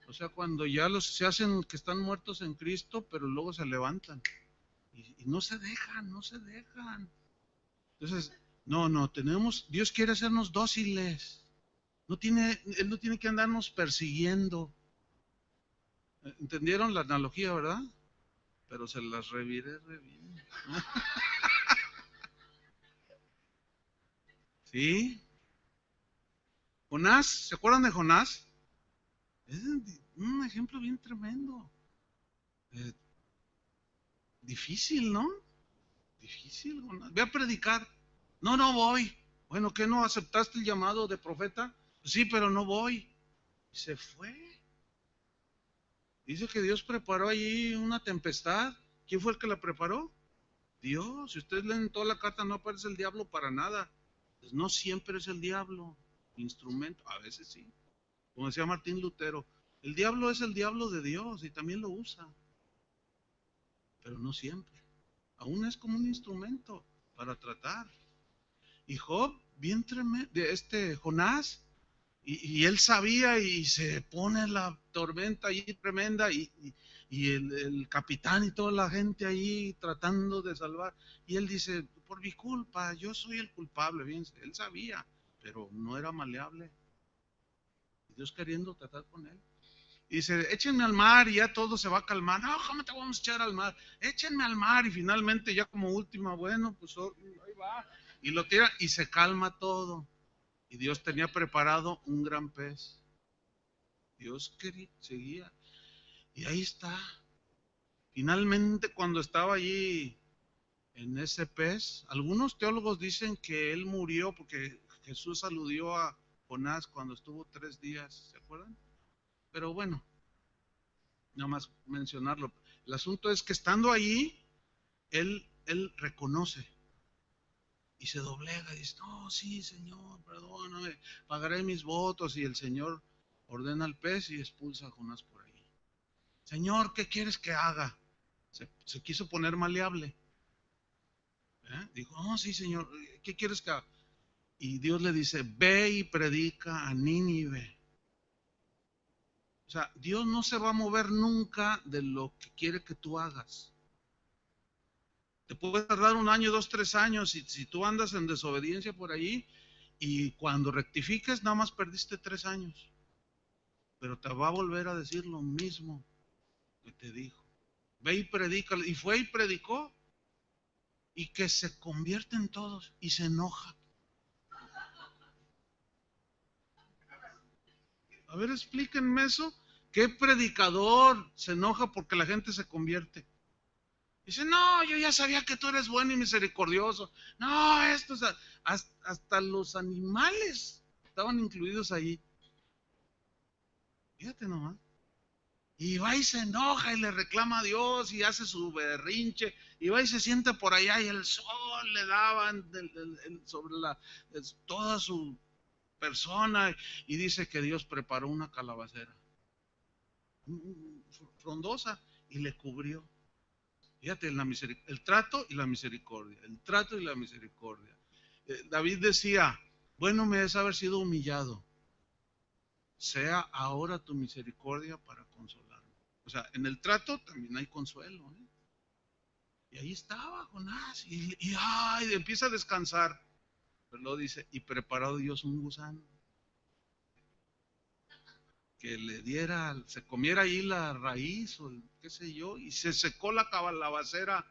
O sea, cuando ya se hacen que están muertos en Cristo, pero luego se levantan. Y no se dejan, no se dejan. Entonces, no, Dios quiere hacernos dóciles. Él no tiene que andarnos persiguiendo. ¿Entendieron la analogía, verdad? Pero se las reviré re bien. ¿Sí? Jonás, ¿se acuerdan de Jonás? Es un ejemplo bien tremendo. Eh, Difícil, ¿no? Difícil, Jonás. Ve a predicar. No voy. Bueno, ¿qué no aceptaste el llamado de profeta? Sí, pero no voy. Se fue. Dice que Dios preparó allí una tempestad. ¿Quién fue el que la preparó? Dios. Si ustedes leen toda la carta, no aparece el diablo para nada. Pues no siempre es el diablo instrumento, a veces sí. Como decía Martín Lutero, el diablo es el diablo de Dios y también lo usa, pero no siempre. Aún es como un instrumento para tratar. Y Job, bien tremendo, Jonás, y él sabía y se pone la tormenta ahí tremenda y el capitán y toda la gente ahí tratando de salvar. Y él dice, por mi culpa, yo soy el culpable. Bien, él sabía, pero no era maleable. Dios queriendo tratar con él. Y dice, échenme al mar y ya todo se va a calmar. No, ¿cómo te vamos a echar al mar? Échenme al mar y finalmente ya como última, bueno, pues ahí va. Y lo tira y se calma todo. Y Dios tenía preparado un gran pez. Dios quería, seguía. Y ahí está. Finalmente cuando estaba allí en ese pez, algunos teólogos dicen que él murió porque Jesús aludió a Jonás cuando estuvo 3 días, ¿se acuerdan? Pero bueno, nada más mencionarlo. El asunto es que estando allí, él reconoce y se doblega y dice, no, sí, Señor, perdóname, pagaré mis votos. Y el Señor ordena al pez y expulsa a Jonás por ahí. Señor, ¿qué quieres que haga? Se quiso poner maleable. Dijo, no, sí, Señor, ¿qué quieres que haga? Y Dios le dice, ve y predica a Nínive. O sea, Dios no se va a mover nunca de lo que quiere que tú hagas. Te puede tardar 1 año, 2, 3 años, si tú andas en desobediencia por ahí y cuando rectifiques nada más perdiste 3 años, pero te va a volver a decir lo mismo que te dijo. Ve y predica, y fue y predicó y que se convierte en todos y se enoja. A ver, explíquenme eso. ¿Qué predicador se enoja porque la gente se convierte? Dice, no, yo ya sabía que tú eres bueno y misericordioso. No, hasta los animales estaban incluidos ahí. Fíjate nomás. Y va y se enoja y le reclama a Dios y hace su berrinche. Y va y se sienta por allá y el sol le daba sobre toda su persona. Y dice que Dios preparó una calabacera frondosa y le cubrió. Fíjate, el trato y la misericordia. El trato y la misericordia. David decía, bueno me es haber sido humillado. Sea ahora tu misericordia para consolarme. O sea, en el trato también hay consuelo. Y ahí estaba Jonás. Ay, empieza a descansar. Pero luego dice, y preparó Dios un gusano. Que le diera, se comiera ahí la raíz o qué sé yo. Y se secó la calabacera.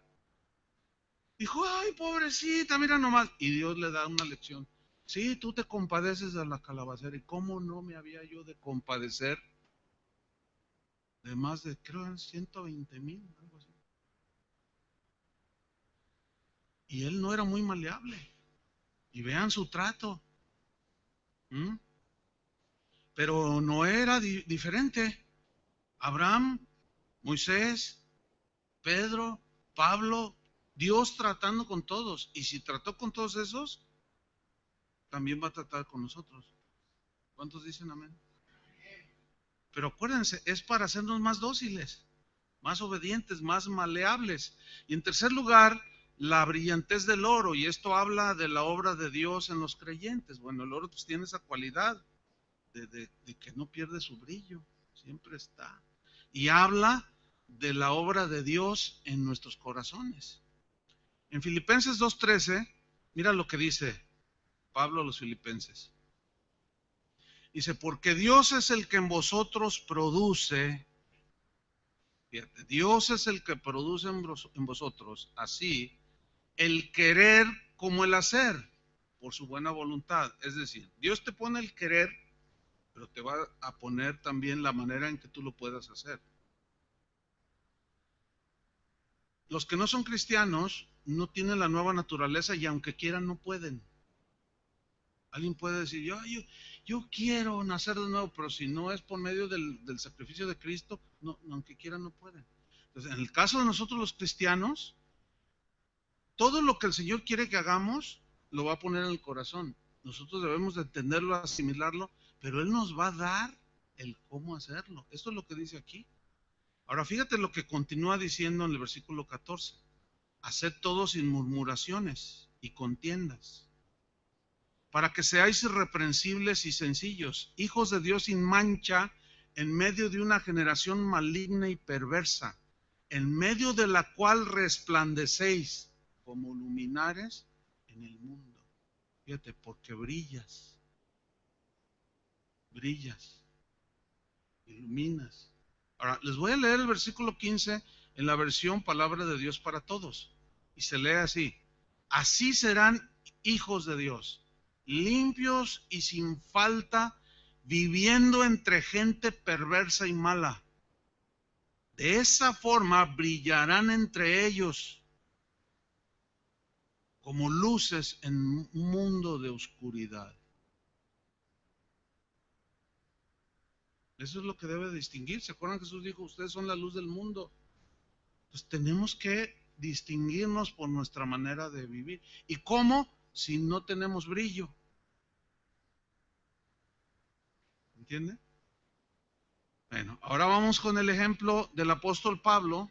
Dijo, ay, pobrecita, mira nomás. Y Dios le da una lección. Sí, tú te compadeces de la calabacera. ¿Y cómo no me había yo de compadecer de más de, creo, 120,000, algo así? y él no era muy maleable. Y vean su trato. ¿Mm? Pero Noé era diferente. Abraham, Moisés, Pedro, Pablo, Dios tratando con todos. Y si trató con todos esos, también va a tratar con nosotros. ¿Cuántos dicen amén? Pero acuérdense, es para hacernos más dóciles, más obedientes, más maleables. Y en tercer lugar, la brillantez del oro. Y esto habla de la obra de Dios en los creyentes. Bueno, el oro pues tiene esa cualidad de que no pierde su brillo, siempre está. Y habla de la obra de Dios en nuestros corazones. En Filipenses 2:13, mira lo que dice Pablo a los filipenses. Dice, porque Dios es el que en vosotros produce, fíjate, Dios es el que produce en vosotros, así, el querer como el hacer, por su buena voluntad. Es decir, Dios te pone el querer, pero te va a poner también la manera en que tú lo puedas hacer. Los que no son cristianos no tienen la nueva naturaleza y aunque quieran no pueden. Alguien puede decir, yo quiero nacer de nuevo, pero si no es por medio del sacrificio de Cristo, no, aunque quieran no pueden. Entonces, en el caso de nosotros los cristianos, todo lo que el Señor quiere que hagamos, lo va a poner en el corazón. Nosotros debemos de entenderlo, asimilarlo, pero Él nos va a dar el cómo hacerlo. Esto es lo que dice aquí. Ahora fíjate lo que continúa diciendo en el versículo 14. Haced todo sin murmuraciones y contiendas, para que seáis irreprensibles y sencillos, hijos de Dios sin mancha, en medio de una generación maligna y perversa, en medio de la cual resplandecéis como luminares en el mundo. Fíjate, porque brillas, iluminas. Ahora, les voy a leer el versículo 15 en la versión Palabra de Dios para Todos. Y se lee así. Así serán hijos de Dios, limpios y sin falta, viviendo entre gente perversa y mala. De esa forma brillarán entre ellos como luces en un mundo de oscuridad. Eso es lo que debe distinguir. ¿Se acuerdan que Jesús dijo, ustedes son la luz del mundo? Pues tenemos que distinguirnos por nuestra manera de vivir. ¿Y cómo? Si no tenemos brillo. ¿Entiende? Bueno, ahora vamos con el ejemplo del apóstol Pablo,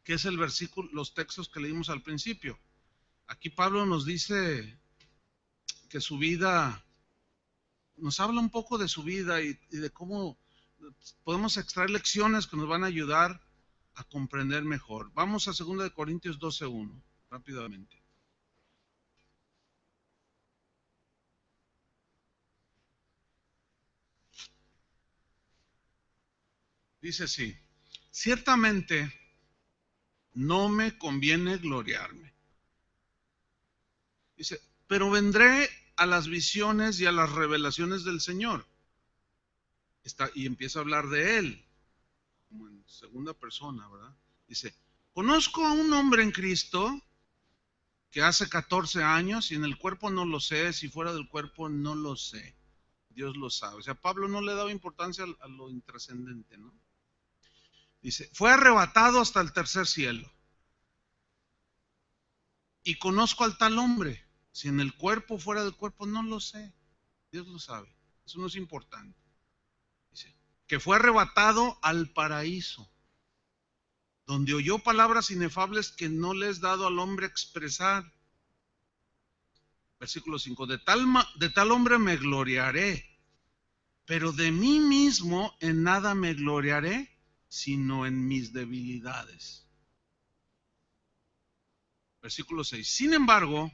que es el versículo, los textos que leímos al principio. Aquí Pablo nos dice que su vida, nos habla un poco de su vida y de cómo podemos extraer lecciones que nos van a ayudar a comprender mejor. Vamos a 2 Corintios 12:1, rápidamente. Dice así, ciertamente no me conviene gloriarme. Dice, pero vendré a las visiones y a las revelaciones del Señor. Y empieza a hablar de él, como en segunda persona, ¿verdad? Dice, conozco a un hombre en Cristo que hace 14 años y en el cuerpo no lo sé, si fuera del cuerpo no lo sé. Dios lo sabe. O sea, Pablo no le daba importancia a lo intrascendente, ¿no? Dice, fue arrebatado hasta el tercer cielo. Y conozco al tal hombre. Si en el cuerpo o fuera del cuerpo, no lo sé. Dios lo sabe. Eso no es importante. Dice, que fue arrebatado al paraíso, donde oyó palabras inefables que no le es dado al hombre expresar. Versículo 5, de tal hombre me gloriaré, pero de mí mismo en nada me gloriaré, sino en mis debilidades. Versículo 6, sin embargo,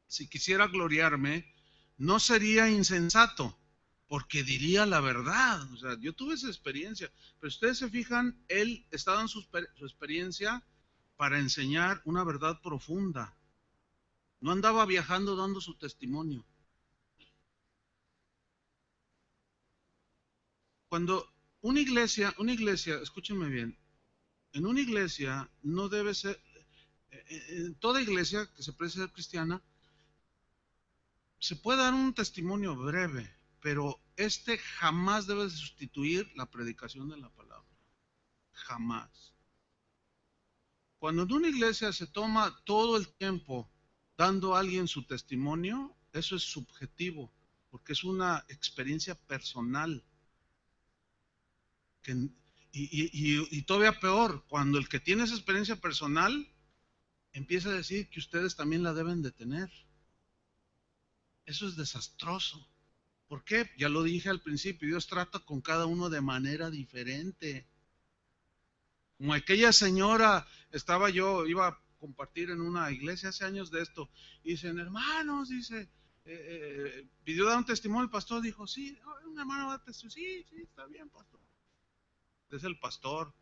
si quisiera gloriarme, no sería insensato, porque diría la verdad. O sea, yo tuve esa experiencia, pero ustedes se fijan, él estaba en su experiencia para enseñar una verdad profunda. No andaba viajando dando su testimonio. Cuando una iglesia, escúchenme bien, en una iglesia no debe ser, En toda iglesia que se precie ser cristiana, se puede dar un testimonio breve, pero este jamás debe sustituir la predicación de la palabra. Jamás. Cuando en una iglesia se toma todo el tiempo dando a alguien su testimonio, eso es subjetivo, porque es una experiencia personal. Que, y todavía peor, cuando el que tiene esa experiencia personal empieza a decir que ustedes también la deben de tener. Eso es desastroso. ¿Por qué? Ya lo dije al principio, Dios trata con cada uno de manera diferente. Como aquella señora, iba a compartir en una iglesia hace años de esto, y dicen, hermanos, dice, pidió dar un testimonio, el pastor dijo, sí, un hermano va a testimonio, sí, está bien, pastor. Es el pastor.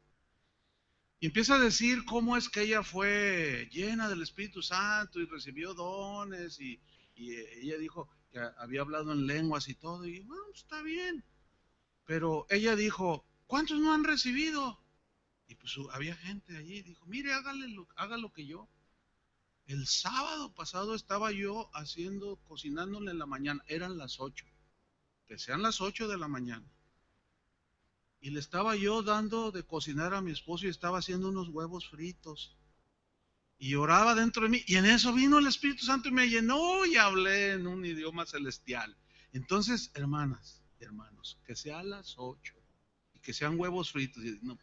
Y empieza a decir cómo es que ella fue llena del Espíritu Santo y recibió dones y ella dijo que había hablado en lenguas y todo, y bueno, está bien. Pero ella dijo, ¿cuántos no han recibido? Y pues había gente allí, dijo, mire, haga lo que yo. El sábado pasado estaba yo cocinándole en la mañana, eran las 8, que sean las 8 de la mañana. Y le estaba yo dando de cocinar a mi esposo y estaba haciendo unos huevos fritos. Y oraba dentro de mí. Y en eso vino el Espíritu Santo y me llenó y hablé en un idioma celestial. Entonces, hermanas, hermanos, que sea a las 8 y que sean huevos fritos. Y no,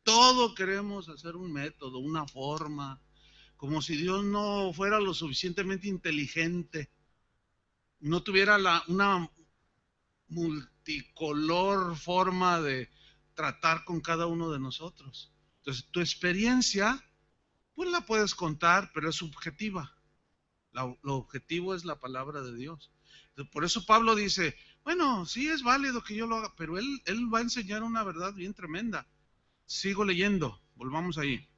todo queremos hacer un método, una forma, como si Dios no fuera lo suficientemente inteligente, no tuviera una multicolor forma de tratar con cada uno de nosotros. Entonces, tu experiencia, pues la puedes contar, pero es subjetiva. Lo objetivo es la palabra de Dios. Entonces, por eso Pablo dice, bueno, sí es válido que yo lo haga, pero él va a enseñar una verdad bien tremenda. Sigo leyendo, volvamos ahí.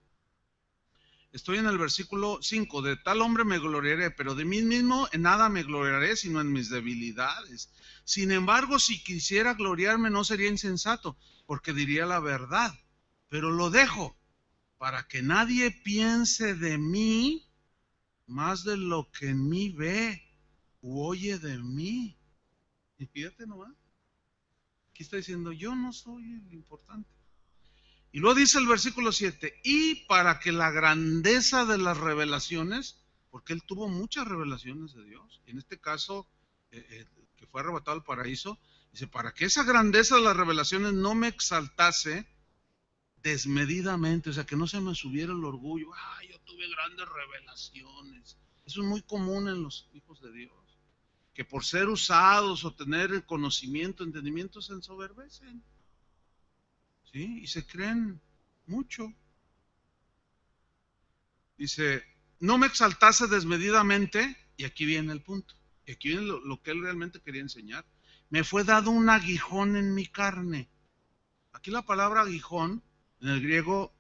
Estoy en el versículo 5, de tal hombre me gloriaré, pero de mí mismo en nada me gloriaré, sino en mis debilidades. Sin embargo, si quisiera gloriarme no sería insensato, porque diría la verdad, pero lo dejo para que nadie piense de mí más de lo que en mí ve u oye de mí. Y fíjate nomás, aquí está diciendo, yo no soy el importante. Y luego dice el versículo 7, y para que la grandeza de las revelaciones, porque él tuvo muchas revelaciones de Dios, y en este caso, que fue arrebatado al paraíso, dice, para que esa grandeza de las revelaciones no me exaltase desmedidamente, o sea, que no se me subiera el orgullo, yo tuve grandes revelaciones. Eso es muy común en los hijos de Dios, que por ser usados o tener conocimiento, entendimiento, se ensoberbecen. ¿Sí? Y se creen mucho. Dice, no me exaltase desmedidamente, y aquí viene el punto, y aquí viene lo que él realmente quería enseñar. Me fue dado un aguijón en mi carne. Aquí la palabra aguijón, en el griego,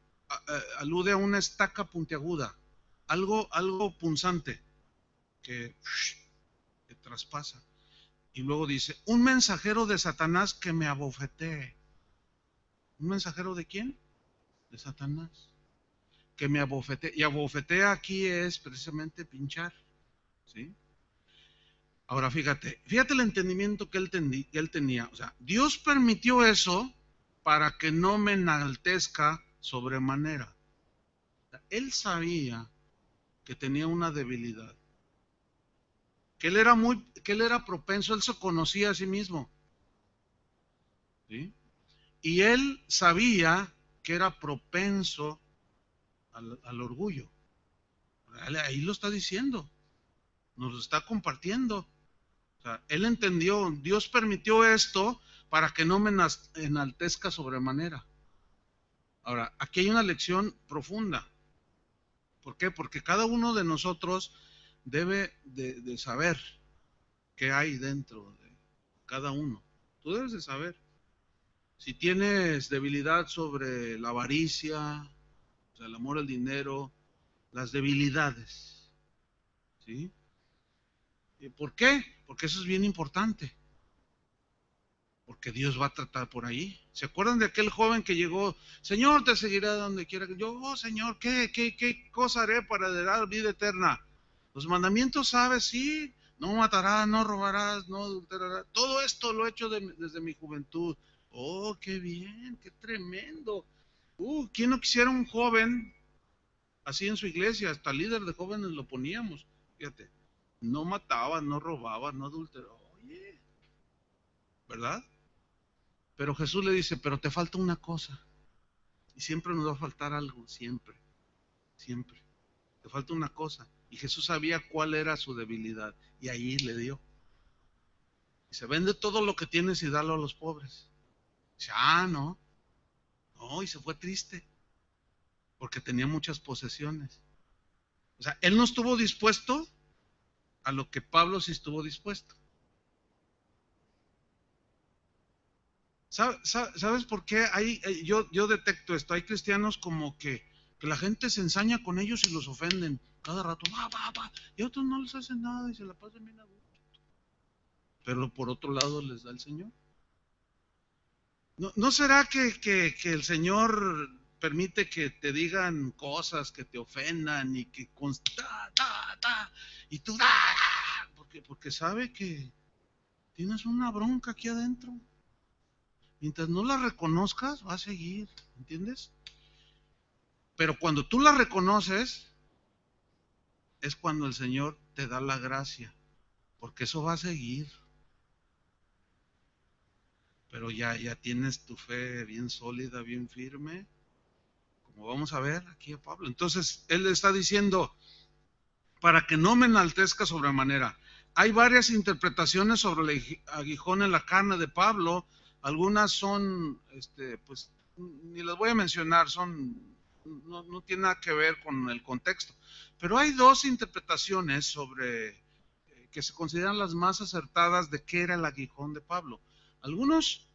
alude a una estaca puntiaguda, algo punzante, que traspasa. Y luego dice, un mensajero de Satanás que me abofetee. ¿Un mensajero de quién? De Satanás. Que me abofetea. Y abofetea aquí es precisamente pinchar. ¿Sí? Ahora fíjate el entendimiento que él tenía. O sea, Dios permitió eso para que no me enaltezca sobremanera. O sea, él sabía que tenía una debilidad. Que él era propenso, él se conocía a sí mismo. ¿Sí? Y él sabía que era propenso al orgullo. Ahí lo está diciendo, nos lo está compartiendo. O sea, él entendió, Dios permitió esto para que no me enaltezca sobremanera. Ahora, aquí hay una lección profunda. ¿Por qué? Porque cada uno de nosotros debe de saber qué hay dentro de cada uno. Tú debes de saber. Si tienes debilidad sobre la avaricia, o sea, el amor al dinero, las debilidades, ¿sí? ¿Por qué? Porque eso es bien importante. porque Dios va a tratar por ahí. ¿Se acuerdan de aquel joven que llegó? Señor, te seguirá donde quiera que yo. Oh, Señor, ¿qué cosa haré para heredar vida eterna? Los mandamientos, ¿sabes? Sí, no matarás, no robarás, no adulterarás. Todo esto lo he hecho desde mi juventud. Oh, qué bien, qué tremendo. ¿Quién no quisiera un joven así en su iglesia? Hasta líder de jóvenes lo poníamos. Fíjate, no mataba, no robaba, no adulteraba. Oye, ¿verdad? Pero Jesús le dice, pero te falta una cosa. Y siempre nos va a faltar algo, siempre, siempre. Te falta una cosa. Y Jesús sabía cuál era su debilidad. Y ahí le dio. Dice, vende todo lo que tienes y dalo a los pobres. Dice, no. No, y se fue triste. Porque tenía muchas posesiones. O sea, él no estuvo dispuesto a lo que Pablo sí estuvo dispuesto. ¿Sabes por qué? Yo detecto esto. Hay cristianos como que la gente se ensaña con ellos y los ofenden. Cada rato, y a otros no les hacen nada y se la pasan bien a gusto. Pero por otro lado les da el Señor. ¿No será que el Señor permite que te digan cosas que te ofendan y que y tú porque sabe que tienes una bronca aquí adentro? Mientras no la reconozcas, va a seguir, ¿entiendes? Pero cuando tú la reconoces, es cuando el Señor te da la gracia, porque eso va a seguir. Pero ya tienes tu fe bien sólida, bien firme, como vamos a ver aquí a Pablo. Entonces, él le está diciendo, para que no me enaltezca sobremanera. Hay varias interpretaciones sobre el aguijón en la carne de Pablo. Algunas son, pues, ni las voy a mencionar, no tiene nada que ver con el contexto. Pero hay dos interpretaciones sobre que se consideran las más acertadas de qué era el aguijón de Pablo. Algunos,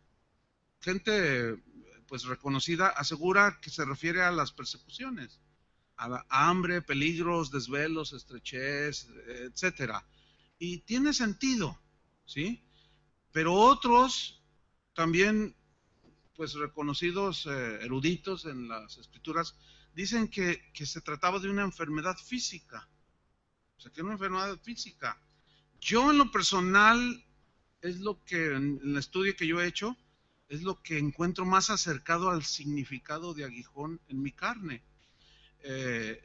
gente pues reconocida, asegura que se refiere a las persecuciones, a hambre, peligros, desvelos, estrechez, etcétera. Y tiene sentido, ¿sí? Pero otros también, pues reconocidos eruditos en las escrituras, dicen que se trataba de una enfermedad física, o sea, que era una enfermedad física. Yo en lo personal, es lo que en el estudio que yo he hecho, es lo que encuentro más acercado al significado de aguijón en mi carne. De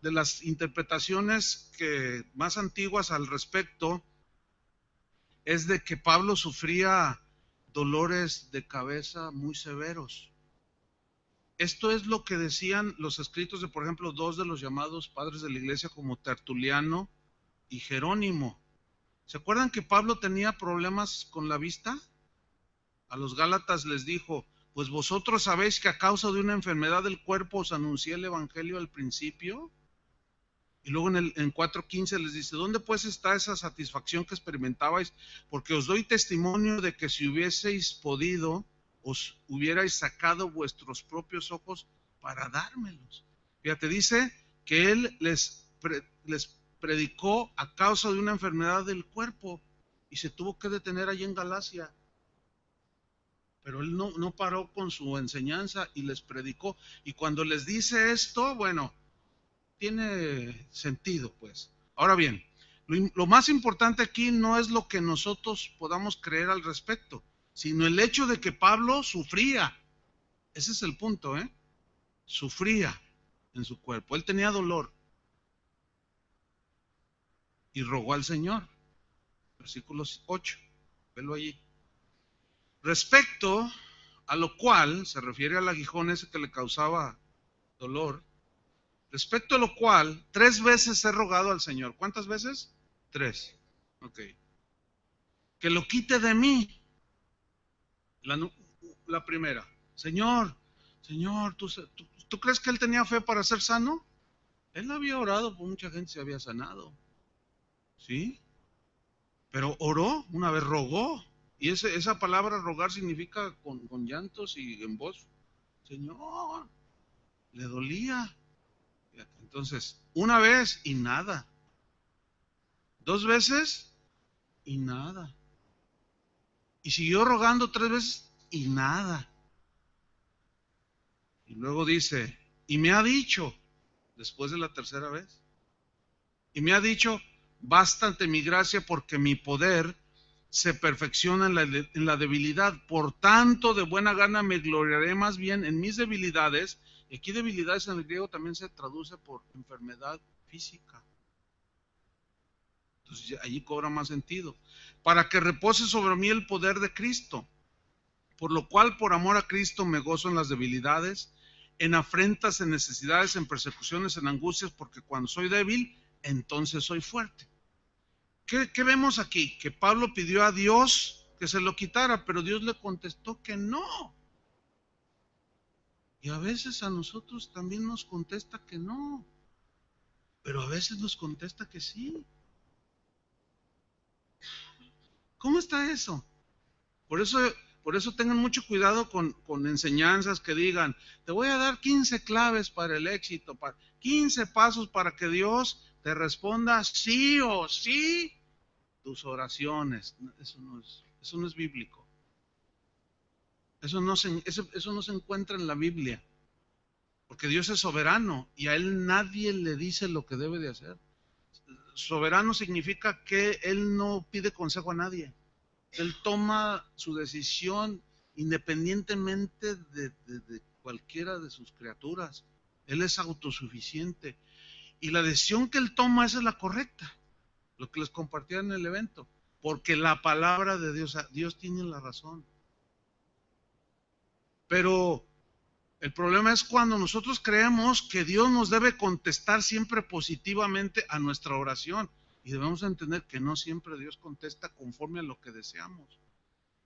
las interpretaciones que más antiguas al respecto es de que Pablo sufría dolores de cabeza muy severos. Esto es lo que decían los escritos de, por ejemplo, dos de los llamados padres de la iglesia como Tertuliano y Jerónimo. ¿Se acuerdan que Pablo tenía problemas con la vista? A los Gálatas les dijo, pues vosotros sabéis que a causa de una enfermedad del cuerpo os anuncié el evangelio al principio. Y luego en 4:15 les dice, ¿dónde pues está esa satisfacción que experimentabais? Porque os doy testimonio de que si hubieseis podido, os hubierais sacado vuestros propios ojos para dármelos. Fíjate, dice que él les predicó a causa de una enfermedad del cuerpo y se tuvo que detener allí en Galacia. Pero él no paró con su enseñanza y les predicó. Y cuando les dice esto, bueno, tiene sentido, pues. Ahora bien, lo más importante aquí no es lo que nosotros podamos creer al respecto, sino el hecho de que Pablo sufría. Ese es el punto, ¿eh? Sufría en su cuerpo. Él tenía dolor y rogó al Señor. Versículo 8. Velo allí. Respecto a lo cual, se refiere al aguijón ese que le causaba dolor, respecto a lo cual, 3 veces he rogado al Señor. ¿Cuántas veces? 3. Ok. Que lo quite de mí. La primera. Señor, ¿tú crees que él tenía fe para ser sano? Él había orado, por mucha gente se había sanado. ¿Sí? Pero oró, una vez rogó. Y esa palabra rogar significa con llantos y en voz. Señor, le dolía. Entonces, una vez y nada. 2 veces y nada. Y siguió rogando 3 veces y nada. Y luego dice, y me ha dicho, después de la tercera vez, y me ha dicho, bástate mi gracia porque mi poder se perfecciona en la debilidad. Por tanto, de buena gana me gloriaré más bien en mis debilidades. Y aquí debilidades en el griego también se traduce por enfermedad física. Entonces allí cobra más sentido. Para que repose sobre mí el poder de Cristo. Por lo cual, por amor a Cristo, me gozo en las debilidades, en afrentas, en necesidades, en persecuciones, en angustias, porque cuando soy débil, entonces soy fuerte. ¿Qué vemos aquí? Que Pablo pidió a Dios que se lo quitara, pero Dios le contestó que no. Y a veces a nosotros también nos contesta que no, pero a veces nos contesta que sí. ¿Cómo está eso? Por eso, por eso tengan mucho cuidado con enseñanzas que digan, te voy a dar 15 claves para el éxito, 15 pasos para que Dios te responda sí o sí tus oraciones. Eso no es bíblico. Eso no se encuentra en la Biblia. Porque Dios es soberano y a Él nadie le dice lo que debe de hacer. Soberano significa que Él no pide consejo a nadie. Él toma su decisión independientemente de cualquiera de sus criaturas. Él es autosuficiente. Y la decisión que Él toma, esa es la correcta. Lo que les compartía en el evento. Porque la palabra de Dios, Dios tiene la razón. Pero el problema es cuando nosotros creemos que Dios nos debe contestar siempre positivamente a nuestra oración. Y debemos entender que no siempre Dios contesta conforme a lo que deseamos.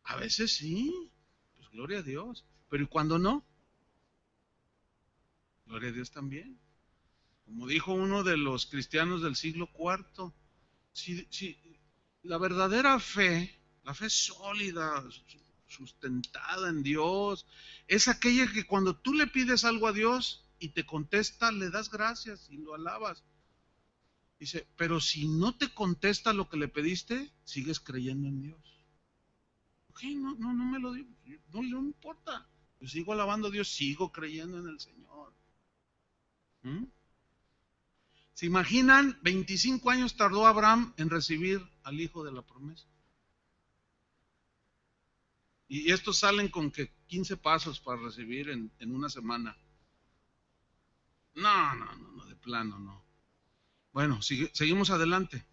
A veces sí, pues gloria a Dios. Pero ¿y cuando no? Gloria a Dios también. Como dijo uno de los cristianos del siglo IV, si la verdadera fe, la fe sólida, sustentada en Dios, es aquella que cuando tú le pides algo a Dios y te contesta, le das gracias y lo alabas. Dice, pero si no te contesta lo que le pediste, sigues creyendo en Dios. Ok, no me lo digo, no importa. Yo sigo alabando a Dios, sigo creyendo en el Señor. ¿Mm? ¿Se imaginan? 25 años tardó Abraham en recibir al hijo de la promesa. Y estos salen con que 15 pasos para recibir en una semana. No, de plano no. Bueno, seguimos adelante.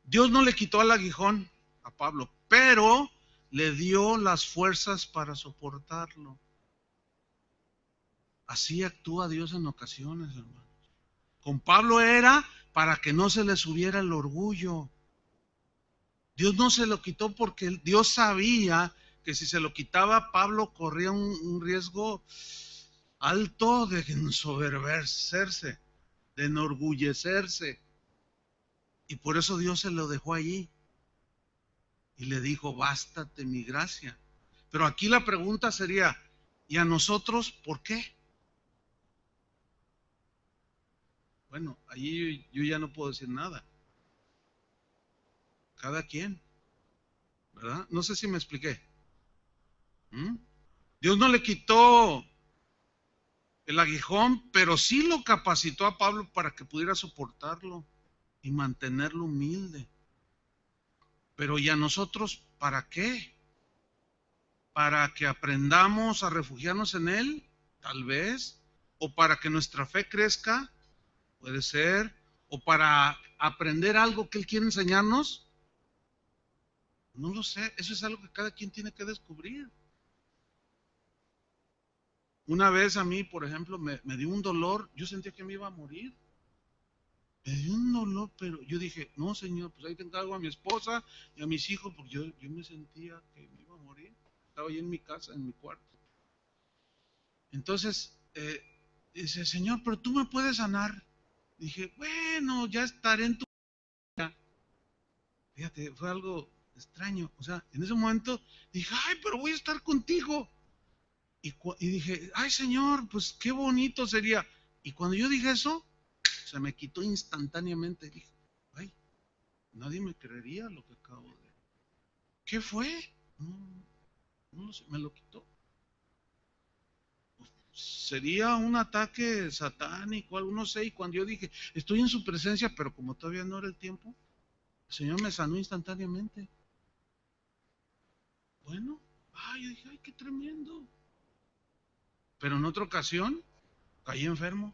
Dios no le quitó al aguijón a Pablo, pero le dio las fuerzas para soportarlo. Así actúa Dios en ocasiones, hermanos. Con Pablo era para que no se le subiera el orgullo. Dios no se lo quitó porque Dios sabía que si se lo quitaba, Pablo corría un riesgo alto de ensoberbecerse, de enorgullecerse. Y por eso Dios se lo dejó allí. Y le dijo, bástate mi gracia. Pero aquí la pregunta sería, ¿y a nosotros por qué? Bueno, allí yo ya no puedo decir nada. Cada quien, ¿verdad? No sé si me expliqué. ¿Mm? Dios no le quitó el aguijón, pero sí lo capacitó a Pablo para que pudiera soportarlo y mantenerlo humilde. Pero ¿y a nosotros para qué? ¿Para que aprendamos a refugiarnos en Él? Tal vez. ¿O para que nuestra fe crezca? Puede ser. ¿O para aprender algo que Él quiere enseñarnos? No lo sé. Eso es algo que cada quien tiene que descubrir. Una vez a mí, por ejemplo, me dio un dolor. Yo sentía que me iba a morir. Me dio un dolor, pero yo dije, no, Señor, pues ahí te encargo a mi esposa y a mis hijos, porque yo me sentía que me iba a morir. Estaba ahí en mi casa, en mi cuarto. Entonces, dice, Señor, pero tú me puedes sanar. Dije, bueno, ya estaré en tu vida. Fíjate, fue algo extraño. O sea, en ese momento dije, ay, pero voy a estar contigo. Y dije, ay, Señor, pues qué bonito sería. Y cuando yo dije eso, se me quitó instantáneamente. Dije, ay, nadie me creería lo que acabo de... ¿Qué fue? No, no sé, me lo quitó. Sería un ataque satánico, algo, no sé. Y cuando yo dije, estoy en su presencia, pero como todavía no era el tiempo, el Señor me sanó instantáneamente. Bueno, ay, yo dije, ay, qué tremendo. Pero en otra ocasión caí enfermo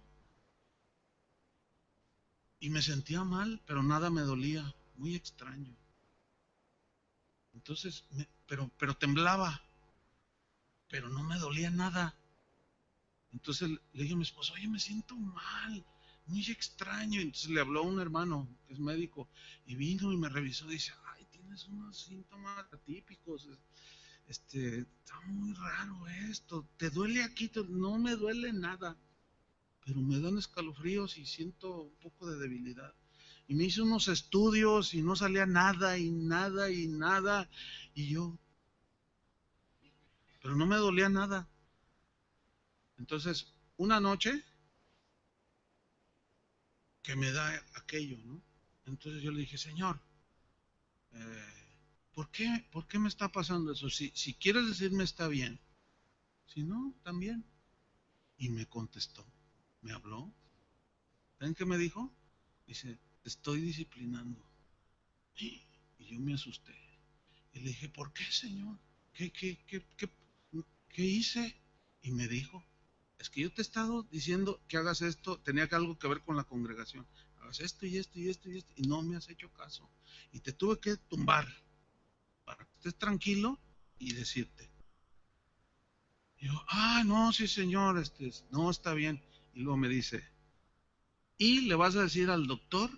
y me sentía mal, pero nada me dolía, muy extraño. Entonces, pero temblaba, pero no me dolía nada. Entonces le dije a mi esposo, oye, me siento mal, muy extraño. Entonces le habló a un hermano que es médico y vino y me revisó y dice, ay, tienes unos síntomas atípicos, está muy raro esto, ¿te duele aquí? No me duele nada, pero me dan escalofríos y siento un poco de debilidad. Y me hice unos estudios y no salía nada y nada y nada. Y yo, pero no me dolía nada. Entonces, una noche que me da aquello, ¿no? Entonces yo le dije, Señor, ¿por qué me está pasando eso? Si quieres decirme está bien, si no, también. Y me contestó, me habló. ¿Saben qué me dijo? Dice, te estoy disciplinando. Y yo me asusté. Y le dije, ¿por qué, Señor? ¿Qué hice? Y me dijo, es que yo te he estado diciendo que hagas esto, tenía que algo que ver con la congregación. Hagas esto y esto y esto y esto, y no me has hecho caso. Y te tuve que tumbar para que estés tranquilo y decirte. Y yo, no, sí, Señor, no está bien. Y luego me dice, y le vas a decir al doctor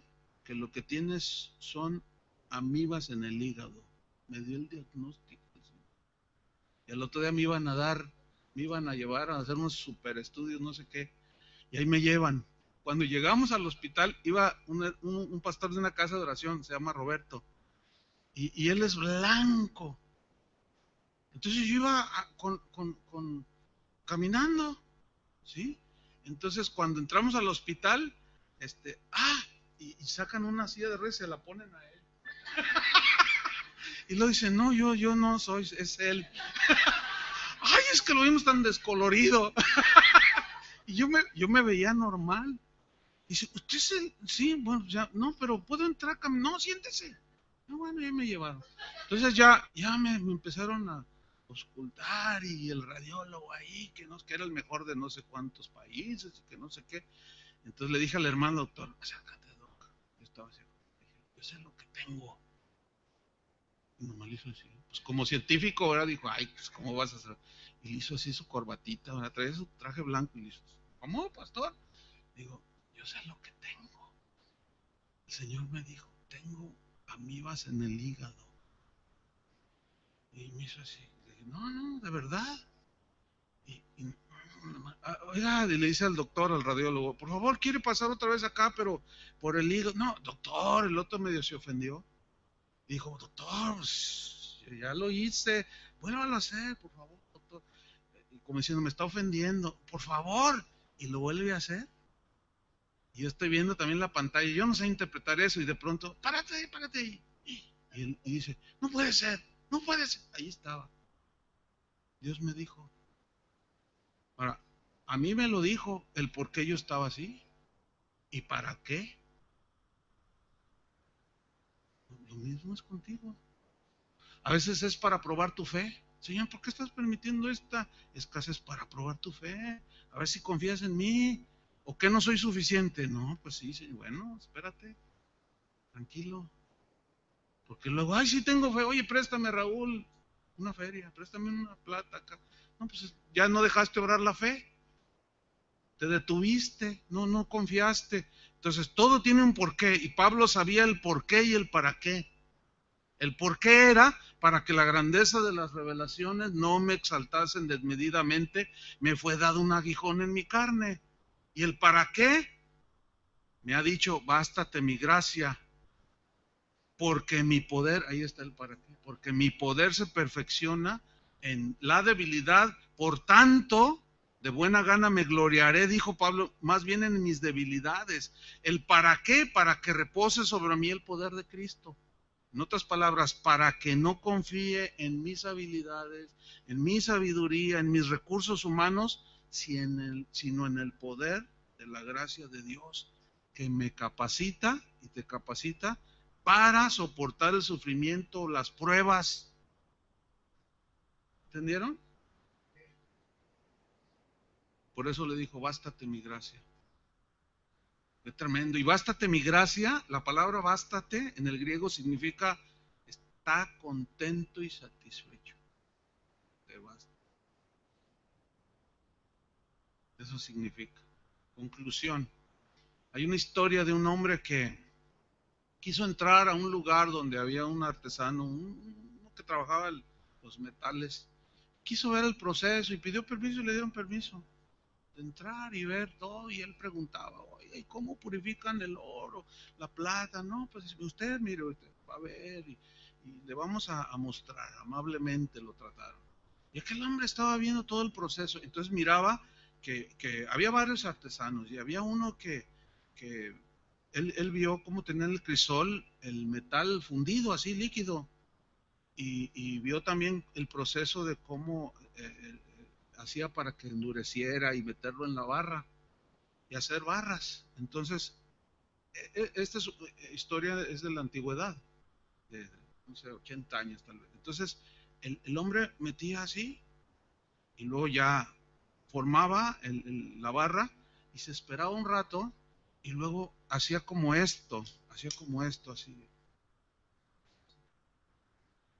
que lo que tienes son amibas en el hígado. Me dio el diagnóstico. Y el otro día me iban a llevar a hacer unos super estudios, no sé qué. Y ahí me llevan. Cuando llegamos al hospital, iba un pastor de una casa de oración, se llama Roberto, y él es blanco. Entonces yo iba caminando, ¿sí? Entonces cuando entramos al hospital, este, ah, y sacan una silla de ruedas y se la ponen a él. Y lo dicen, no, yo no soy, es él. Ay, es que lo vimos tan descolorido. Y yo me veía normal. Dice, ¿usted es el? Sí, bueno, ya, no, pero puedo entrar, no, siéntese. No, bueno, ya me llevaron. Entonces ya me empezaron a auscultar y el radiólogo ahí, que era el mejor de no sé cuántos países y que no sé qué. Entonces le dije al hermano doctor, acércate, doc. Yo estaba así, dije, yo sé lo que tengo. Y nomás le hizo así. Pues como científico, ahora dijo, ay, pues ¿cómo vas a hacer? Y le hizo así su corbatita, ahora trae su traje blanco y le hizo, ¿cómo, pastor? Digo, yo sé lo que tengo. El Señor me dijo, tengo amibas en el hígado. Y me hizo así. Le dije, no, de verdad. Oiga, y le dice al doctor, al radiólogo, por favor, quiere pasar otra vez acá, pero por el hígado. No, doctor, el otro medio se ofendió. Dijo, doctor, pues, ya lo hice, vuélvalo a hacer, por favor, doctor. Y como diciendo, me está ofendiendo, por favor. Y lo vuelve a hacer. Y yo estoy viendo también la pantalla, yo no sé interpretar eso, y de pronto, párate ahí. Y dice, no puede ser, no puede ser. Ahí estaba. Dios me dijo. Ahora, a mí me lo dijo el por qué yo estaba así. ¿Y para qué? Lo mismo es contigo. A veces es para probar tu fe. Señor, ¿por qué estás permitiendo esta escasez para probar tu fe? A ver si confías en mí. ¿O que no soy suficiente? No, pues sí, sí, bueno, espérate, tranquilo. Porque luego, ay, sí tengo fe. Oye, préstame, Raúl, una feria, préstame una plata acá. No, pues ya no dejaste obrar la fe. Te detuviste, no confiaste. Entonces todo tiene un porqué y Pablo sabía el porqué y el para qué. El porqué era para que la grandeza de las revelaciones no me exaltasen desmedidamente, me fue dado un aguijón en mi carne. Y el para qué me ha dicho, bástate mi gracia, porque mi poder, ahí está el para qué, porque mi poder se perfecciona en la debilidad, por tanto, de buena gana me gloriaré, dijo Pablo, más bien en mis debilidades. ¿El para qué? Para que repose sobre mí el poder de Cristo. En otras palabras, para que no confíe en mis habilidades, en mi sabiduría, en mis recursos humanos, sino en el poder de la gracia de Dios, que me capacita y te capacita para soportar el sufrimiento, las pruebas. ¿Entendieron? Por eso le dijo, bástate mi gracia. Es tremendo. Y bástate mi gracia, la palabra bástate en el griego significa está contento y satisfecho. Te basta. Eso significa. Conclusión. Hay una historia de un hombre que quiso entrar a un lugar donde había un artesano, uno que trabajaba los metales. Quiso ver el proceso y pidió permiso y le dieron permiso de entrar y ver todo. Y él preguntaba, oye, ¿cómo purifican el oro, la plata? No, pues usted, mire, usted va a ver y le vamos a mostrar. Amablemente lo trataron. Y aquel hombre estaba viendo todo el proceso. Entonces miraba que había varios artesanos y había uno que él vio cómo tenía el crisol, el metal fundido, así líquido. Y vio también el proceso de cómo hacía para que endureciera y meterlo en la barra y hacer barras. Entonces, esta historia es de la antigüedad, de, no sé, 80 años tal vez. Entonces, el hombre metía así y luego ya formaba la barra y se esperaba un rato y luego hacía como esto, así.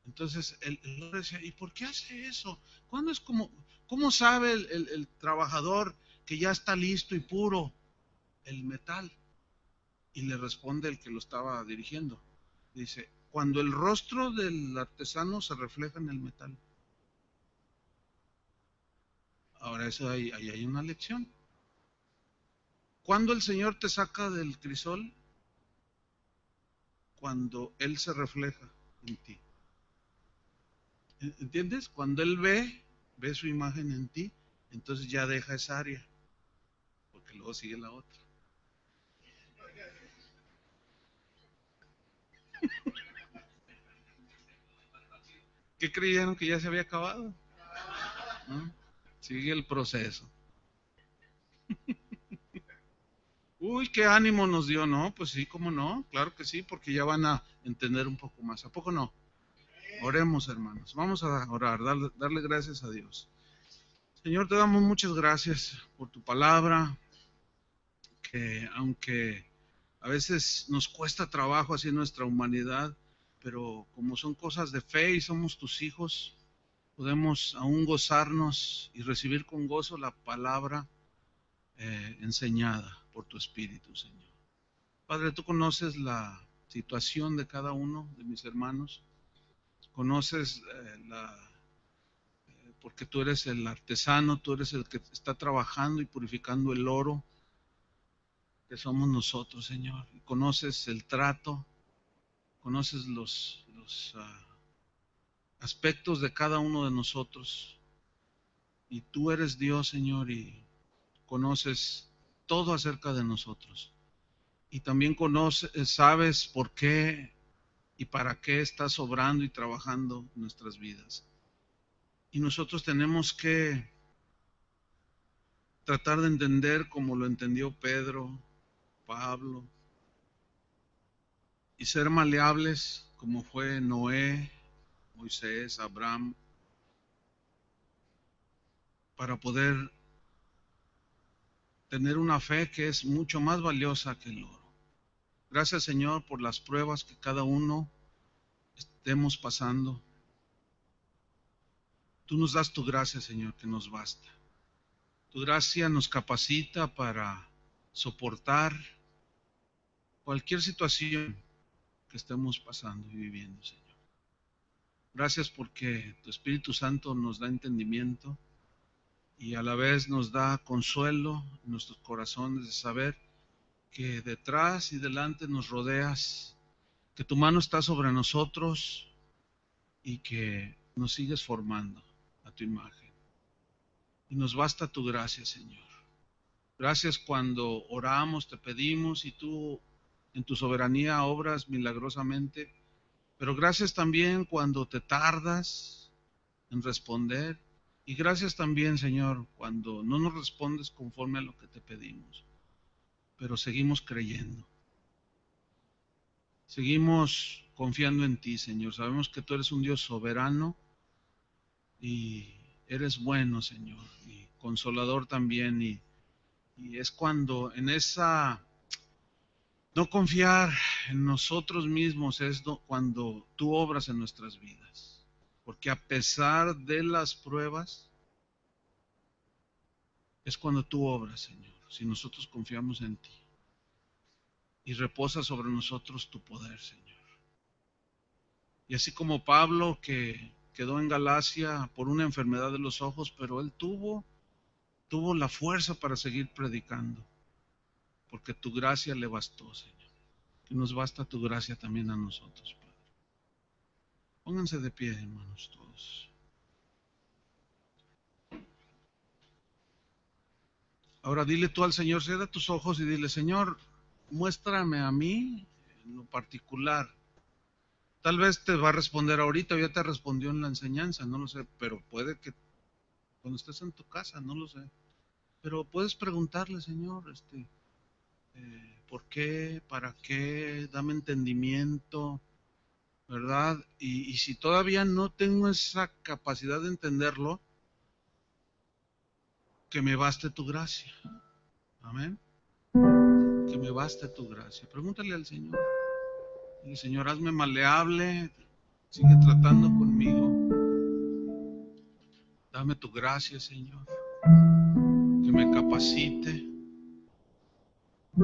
Entonces el hombre decía, ¿y por qué hace eso? ¿Cuándo es cómo sabe el trabajador que ya está listo y puro el metal? Y le responde el que lo estaba dirigiendo. Dice, cuando el rostro del artesano se refleja en el metal. Ahora eso ahí hay una lección. Cuando el Señor te saca del crisol, cuando Él se refleja en ti. ¿Entiendes? Cuando Él ve su imagen en ti, entonces ya deja esa área, porque luego sigue la otra. ¿Qué creyeron que ya se había acabado? ¿No? Sigue el proceso. Uy, qué ánimo nos dio, ¿no? Pues sí, cómo no, claro que sí, porque ya van a entender un poco más. ¿A poco no? Oremos, hermanos. Vamos a orar, darle gracias a Dios. Señor, te damos muchas gracias por tu palabra, que aunque a veces nos cuesta trabajo así en nuestra humanidad, pero como son cosas de fe y somos tus hijos, podemos aún gozarnos y recibir con gozo la palabra enseñada por tu Espíritu, Señor. Padre, tú conoces la situación de cada uno de mis hermanos, conoces porque tú eres el artesano, tú eres el que está trabajando y purificando el oro, que somos nosotros, Señor. Y conoces el trato, conoces los aspectos de cada uno de nosotros. Y tú eres Dios, Señor, y conoces todo acerca de nosotros. Y también sabes por qué y para qué estás obrando y trabajando en nuestras vidas. Y nosotros tenemos que tratar de entender como lo entendió Pedro, Pablo, y ser maleables como fue Noé, Moisés, Abraham, para poder tener una fe que es mucho más valiosa que el oro. Gracias, Señor, por las pruebas que cada uno estemos pasando. Tú nos das tu gracia, Señor, que nos basta. Tu gracia nos capacita para soportar cualquier situación que estemos pasando y viviendo, Señor. Gracias porque tu Espíritu Santo nos da entendimiento y a la vez nos da consuelo en nuestros corazones de saber que detrás y delante nos rodeas, que tu mano está sobre nosotros y que nos sigues formando a tu imagen. Y nos basta tu gracia, Señor. Gracias cuando oramos, te pedimos y tú en tu soberanía obras milagrosamente, Pero gracias también cuando te tardas en responder. Y gracias también, Señor, cuando no nos respondes conforme a lo que te pedimos. Pero seguimos creyendo. Seguimos confiando en ti, Señor. Sabemos que tú eres un Dios soberano y eres bueno, Señor, y consolador también. Y es cuando en esa no confiar en nosotros mismos es cuando tú obras en nuestras vidas. Porque a pesar de las pruebas, es cuando tú obras, Señor, si nosotros confiamos en ti. Y reposa sobre nosotros tu poder, Señor. Y así como Pablo, que quedó en Galacia por una enfermedad de los ojos, pero él tuvo la fuerza para seguir predicando, porque tu gracia le bastó, Señor. Que nos basta tu gracia también a nosotros, Padre. Pónganse de pie, hermanos, todos. Ahora dile tú al Señor, cierra tus ojos y dile, Señor, muéstrame a mí en lo particular. Tal vez te va a responder ahorita, o ya te respondió en la enseñanza, no lo sé, pero puede que cuando estés en tu casa, no lo sé. Pero puedes preguntarle, Señor, ¿por qué? ¿Para qué? Dame entendimiento, ¿verdad? Y si todavía no tengo esa capacidad de entenderlo, que me baste tu gracia. Amén. Que me baste tu gracia. Pregúntale al Señor. Dile, Señor, hazme maleable, sigue tratando conmigo. Dame tu gracia, Señor. Que me capacite.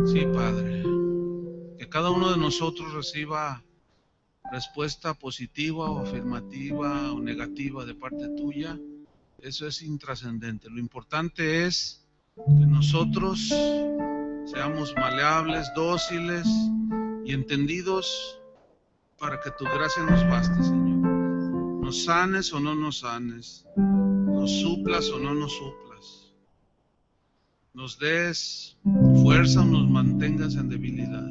Sí, Padre. Que cada uno de nosotros reciba respuesta positiva o afirmativa o negativa de parte tuya. Eso es intrascendente. Lo importante es que nosotros seamos maleables, dóciles y entendidos para que tu gracia nos baste, Señor. Nos sanes o no nos sanes, nos suplas o no nos suplas, nos des fuerza o nos mantengas en debilidad.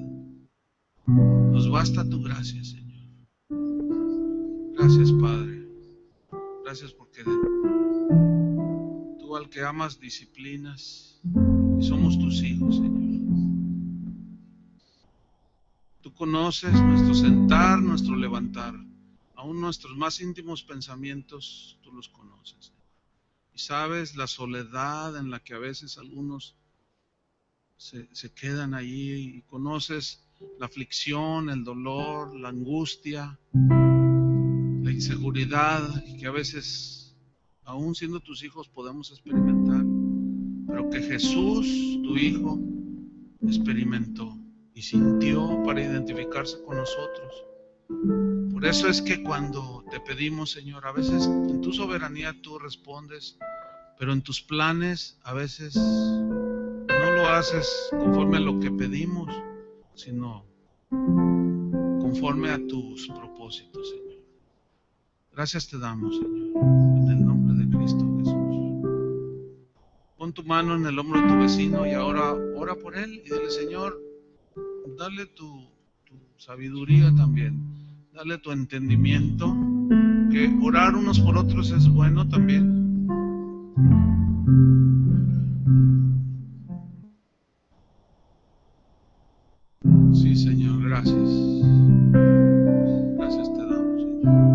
Nos basta tu gracia, Señor. Gracias, Padre. Gracias porque tú al que amas disciplinas y somos tus hijos, Señor. Tú conoces nuestro sentar, nuestro levantar, aún nuestros más íntimos pensamientos, tú los conoces. Y sabes la soledad en la que a veces algunos se quedan allí, y conoces la aflicción, el dolor, la angustia, la inseguridad que a veces, aún siendo tus hijos, podemos experimentar, pero que Jesús, tu Hijo, experimentó y sintió para identificarse con nosotros. Por eso es que cuando te pedimos, Señor, a veces en tu soberanía tú respondes, pero en tus planes a veces no lo haces conforme a lo que pedimos, sino conforme a tus propósitos, Señor. Gracias te damos, Señor, en el nombre de Cristo Jesús. Pon tu mano en el hombro de tu vecino y ahora ora por él y dile, Señor, dale tu sabiduría también, dale tu entendimiento, que orar unos por otros es bueno también. Sí, Señor, gracias. Gracias te damos, Señor.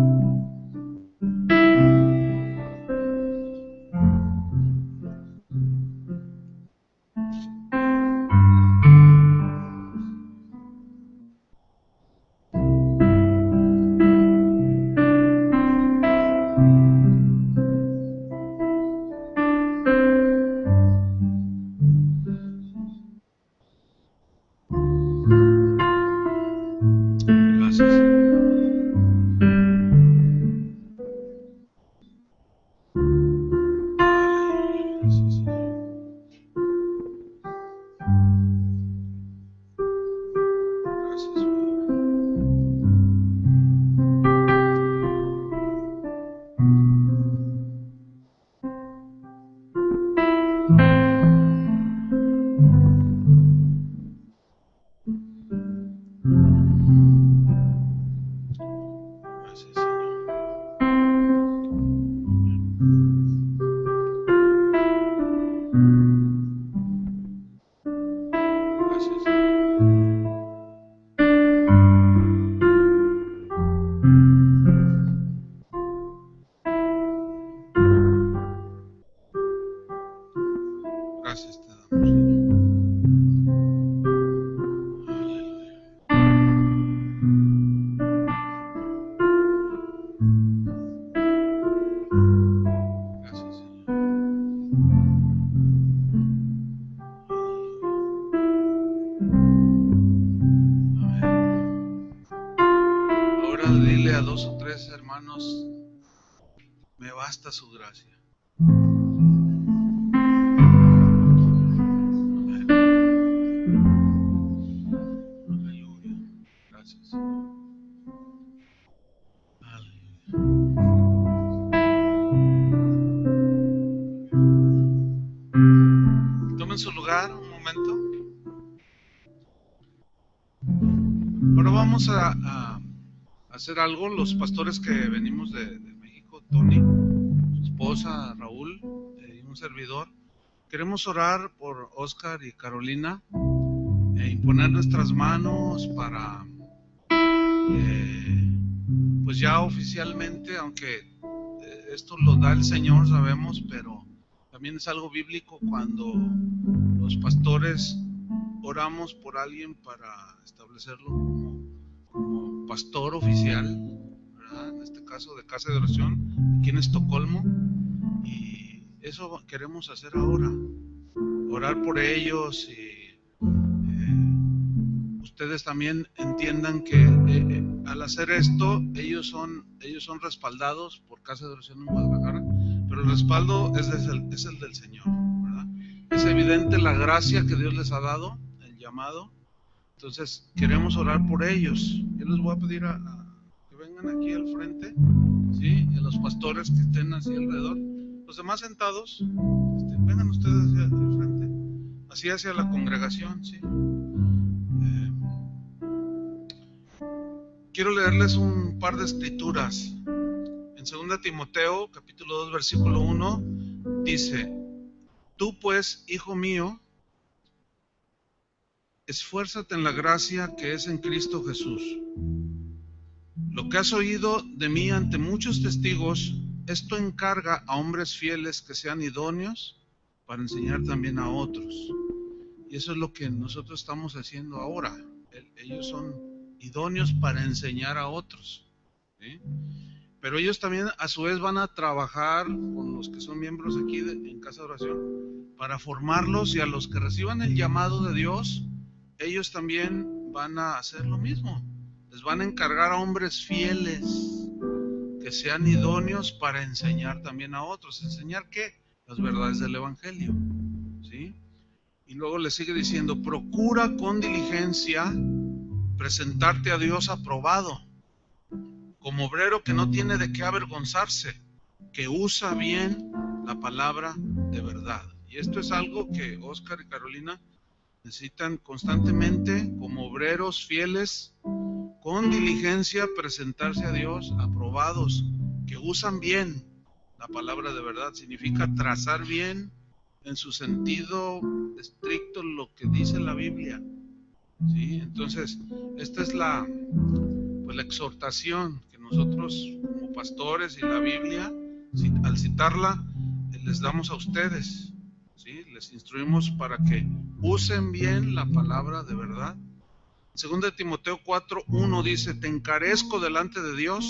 Gracias te damos, Señor. Gracias, Señor. Amén. Ahora dile a 2 o 3 hermanos, me basta su gracia. Amén. Aleluya. Gracias, Señor. Aleluya. Tomen su lugar un momento. Ahora vamos a hacer algo. Los pastores que venimos de México, Tony, su esposa, Raúl y un servidor, queremos orar por Oscar y Carolina e imponer nuestras manos para, pues ya oficialmente, aunque esto lo da el Señor, sabemos, pero también es algo bíblico cuando los pastores oramos por alguien para establecerlo como pastor oficial, ¿verdad? En este caso de casa de oración, aquí en Estocolmo, y eso queremos hacer ahora, orar por ellos y ustedes también entiendan que al hacer esto ellos son respaldados por Casa de Oración en Guadalajara, pero el respaldo es el del Señor, ¿verdad? Es evidente la gracia que Dios les ha dado, el llamado. Entonces queremos orar por ellos. Yo les voy a pedir que vengan aquí al frente, ¿sí? Y a los pastores que estén así alrededor, los demás sentados, vengan ustedes hacia el frente, así hacia la congregación, ¿sí? Quiero leerles un par de escrituras. En 2 Timoteo, capítulo 2, versículo 1, dice: tú pues, hijo mío, esfuérzate en la gracia que es en Cristo Jesús. Lo que has oído de mí ante muchos testigos, esto encarga a hombres fieles que sean idóneos para enseñar también a otros. Y eso es lo que nosotros estamos haciendo ahora. Ellos son idóneos para enseñar a otros, ¿sí? Pero ellos también a su vez van a trabajar con los que son miembros aquí en Casa de Oración para formarlos, y a los que reciban el llamado de Dios, ellos también van a hacer lo mismo. Les van a encargar a hombres fieles que sean idóneos para enseñar también a otros. ¿Enseñar qué? Las verdades del Evangelio, ¿sí? Y luego le sigue diciendo: procura con diligencia presentarte a Dios aprobado, como obrero que no tiene de qué avergonzarse, que usa bien la palabra de verdad. Y esto es algo que Oscar y Carolina necesitan constantemente, como obreros fieles, con diligencia presentarse a Dios aprobados, que usan bien la palabra de verdad. Significa trazar bien en su sentido estricto lo que dice la Biblia, ¿sí? Entonces, esta es la exhortación que nosotros como pastores y la Biblia, al citarla, les damos a ustedes, ¿sí? Les instruimos para que usen bien la palabra de verdad. 2 Timoteo 4:1 dice: te encarezco delante de Dios,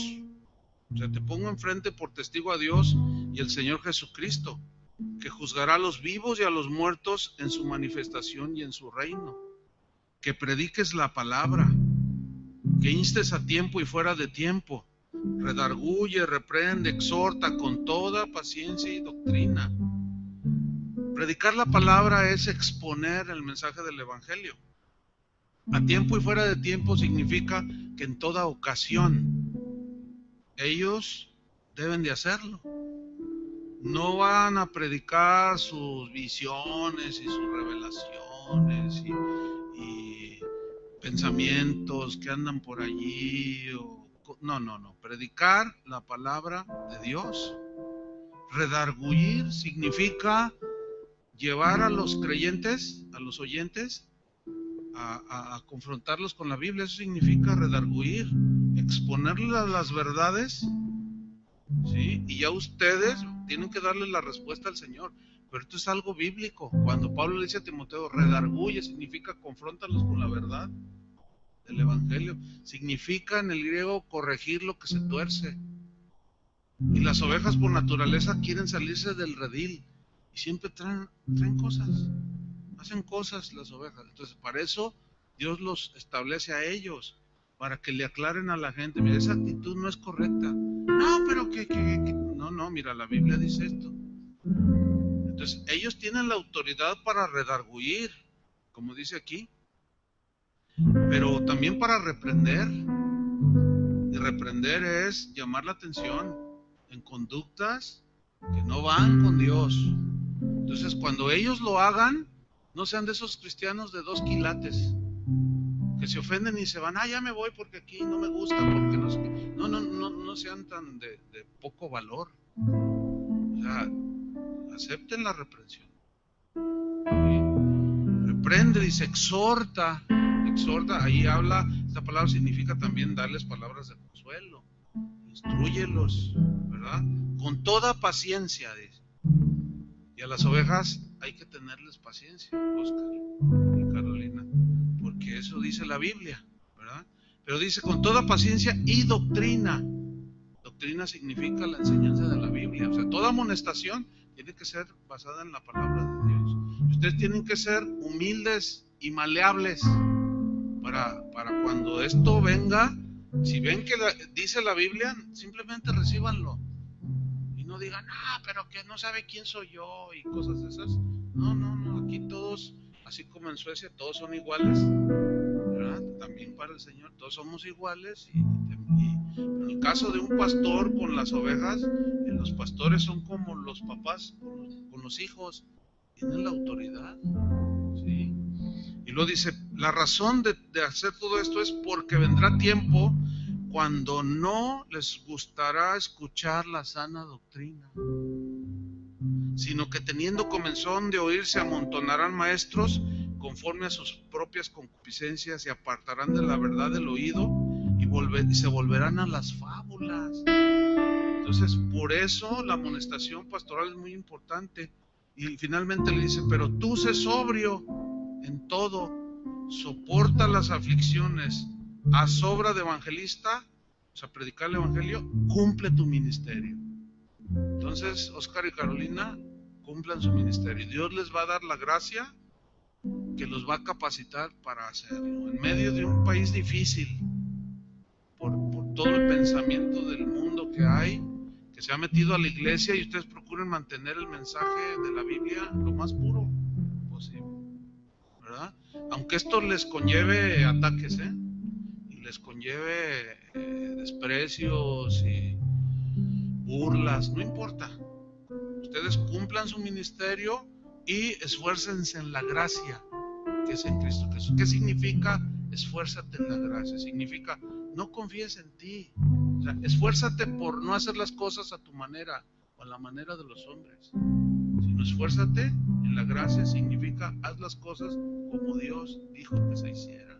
o sea, te pongo enfrente por testigo a Dios y el Señor Jesucristo, que juzgará a los vivos y a los muertos en su manifestación y en su reino. Que prediques la palabra, que instes a tiempo y fuera de tiempo, redarguye, reprende, exhorta con toda paciencia y doctrina. Predicar la palabra es exponer el mensaje del Evangelio. A tiempo y fuera de tiempo significa que en toda ocasión ellos deben de hacerlo. No van a predicar sus visiones y sus revelaciones y pensamientos que andan por allí. No. Predicar la palabra de Dios. Redarguir significa llevar a los creyentes, a los oyentes, a confrontarlos con la Biblia. Eso significa redarguir, exponerles las verdades, ¿sí? Y ya ustedes tienen que darle la respuesta al Señor, pero esto es algo bíblico. Cuando Pablo le dice a Timoteo, redarguye, significa confróntalos con la verdad del Evangelio. Significa en el griego corregir lo que se tuerce. Y las ovejas por naturaleza quieren salirse del redil y siempre traen cosas, hacen cosas las ovejas. Entonces para eso Dios los establece a ellos, para que le aclaren a la gente, mira, esa actitud no es correcta. No, pero que no, mira, la Biblia dice esto. Entonces ellos tienen la autoridad para redarguir, como dice aquí, pero también para reprender. Y reprender es llamar la atención en conductas que no van con Dios. Entonces cuando ellos lo hagan, no sean de esos cristianos de 2 quilates que se ofenden y se van, ya me voy porque aquí no me gusta, porque no sean tan de poco valor. O sea, acepten la reprensión. ¿Sí? Reprende, dice, exhorta, ahí habla, esta palabra significa también darles palabras de consuelo, instrúyelos, ¿verdad? Con toda paciencia, dice. Y a las ovejas hay que tenerles paciencia, Oscar y Carolina, porque eso dice la Biblia, ¿verdad? Pero dice con toda paciencia y doctrina. Doctrina significa la enseñanza de la Biblia. O sea, toda amonestación tiene que ser basada en la palabra de Dios. Ustedes tienen que ser humildes y maleables para cuando esto venga. Si ven que dice la Biblia, simplemente recíbanlo. Y no digan, pero que no sabe quién soy yo y cosas de esas. No, aquí todos, así como en Suecia, todos son iguales, ¿verdad? También para el Señor todos somos iguales. Y en el caso de un pastor con las ovejas, los pastores son como los papás con los hijos, tienen la autoridad, ¿sí? Y luego dice, la razón de hacer todo esto es porque vendrá tiempo cuando no les gustará escuchar la sana doctrina, sino que teniendo comezón de oír se amontonarán maestros conforme a sus propias concupiscencias y apartarán de la verdad del oído y se volverán a las fábulas. Entonces, por eso la amonestación pastoral es muy importante. Y finalmente le dice, pero tú sé sobrio en todo, soporta las aflicciones, haz obra de evangelista, o sea, predicar el evangelio, cumple tu ministerio. Entonces, Oscar y Carolina, cumplan su ministerio. Dios les va a dar la gracia que los va a capacitar para hacerlo. En medio de un país difícil, por todo el pensamiento del mundo que hay, que se ha metido a la iglesia, y ustedes procuren mantener el mensaje de la Biblia lo más puro posible, ¿verdad? Aunque esto les conlleve ataques, y les conlleve desprecios y burlas, no importa. Ustedes cumplan su ministerio y esfuércense en la gracia que es en Cristo Jesús. ¿Qué significa esfuérzate en la gracia? Significa no confíes en ti. O sea, esfuérzate por no hacer las cosas a tu manera o a la manera de los hombres, sino esfuérzate en la gracia. Significa haz las cosas como Dios dijo que se hiciera.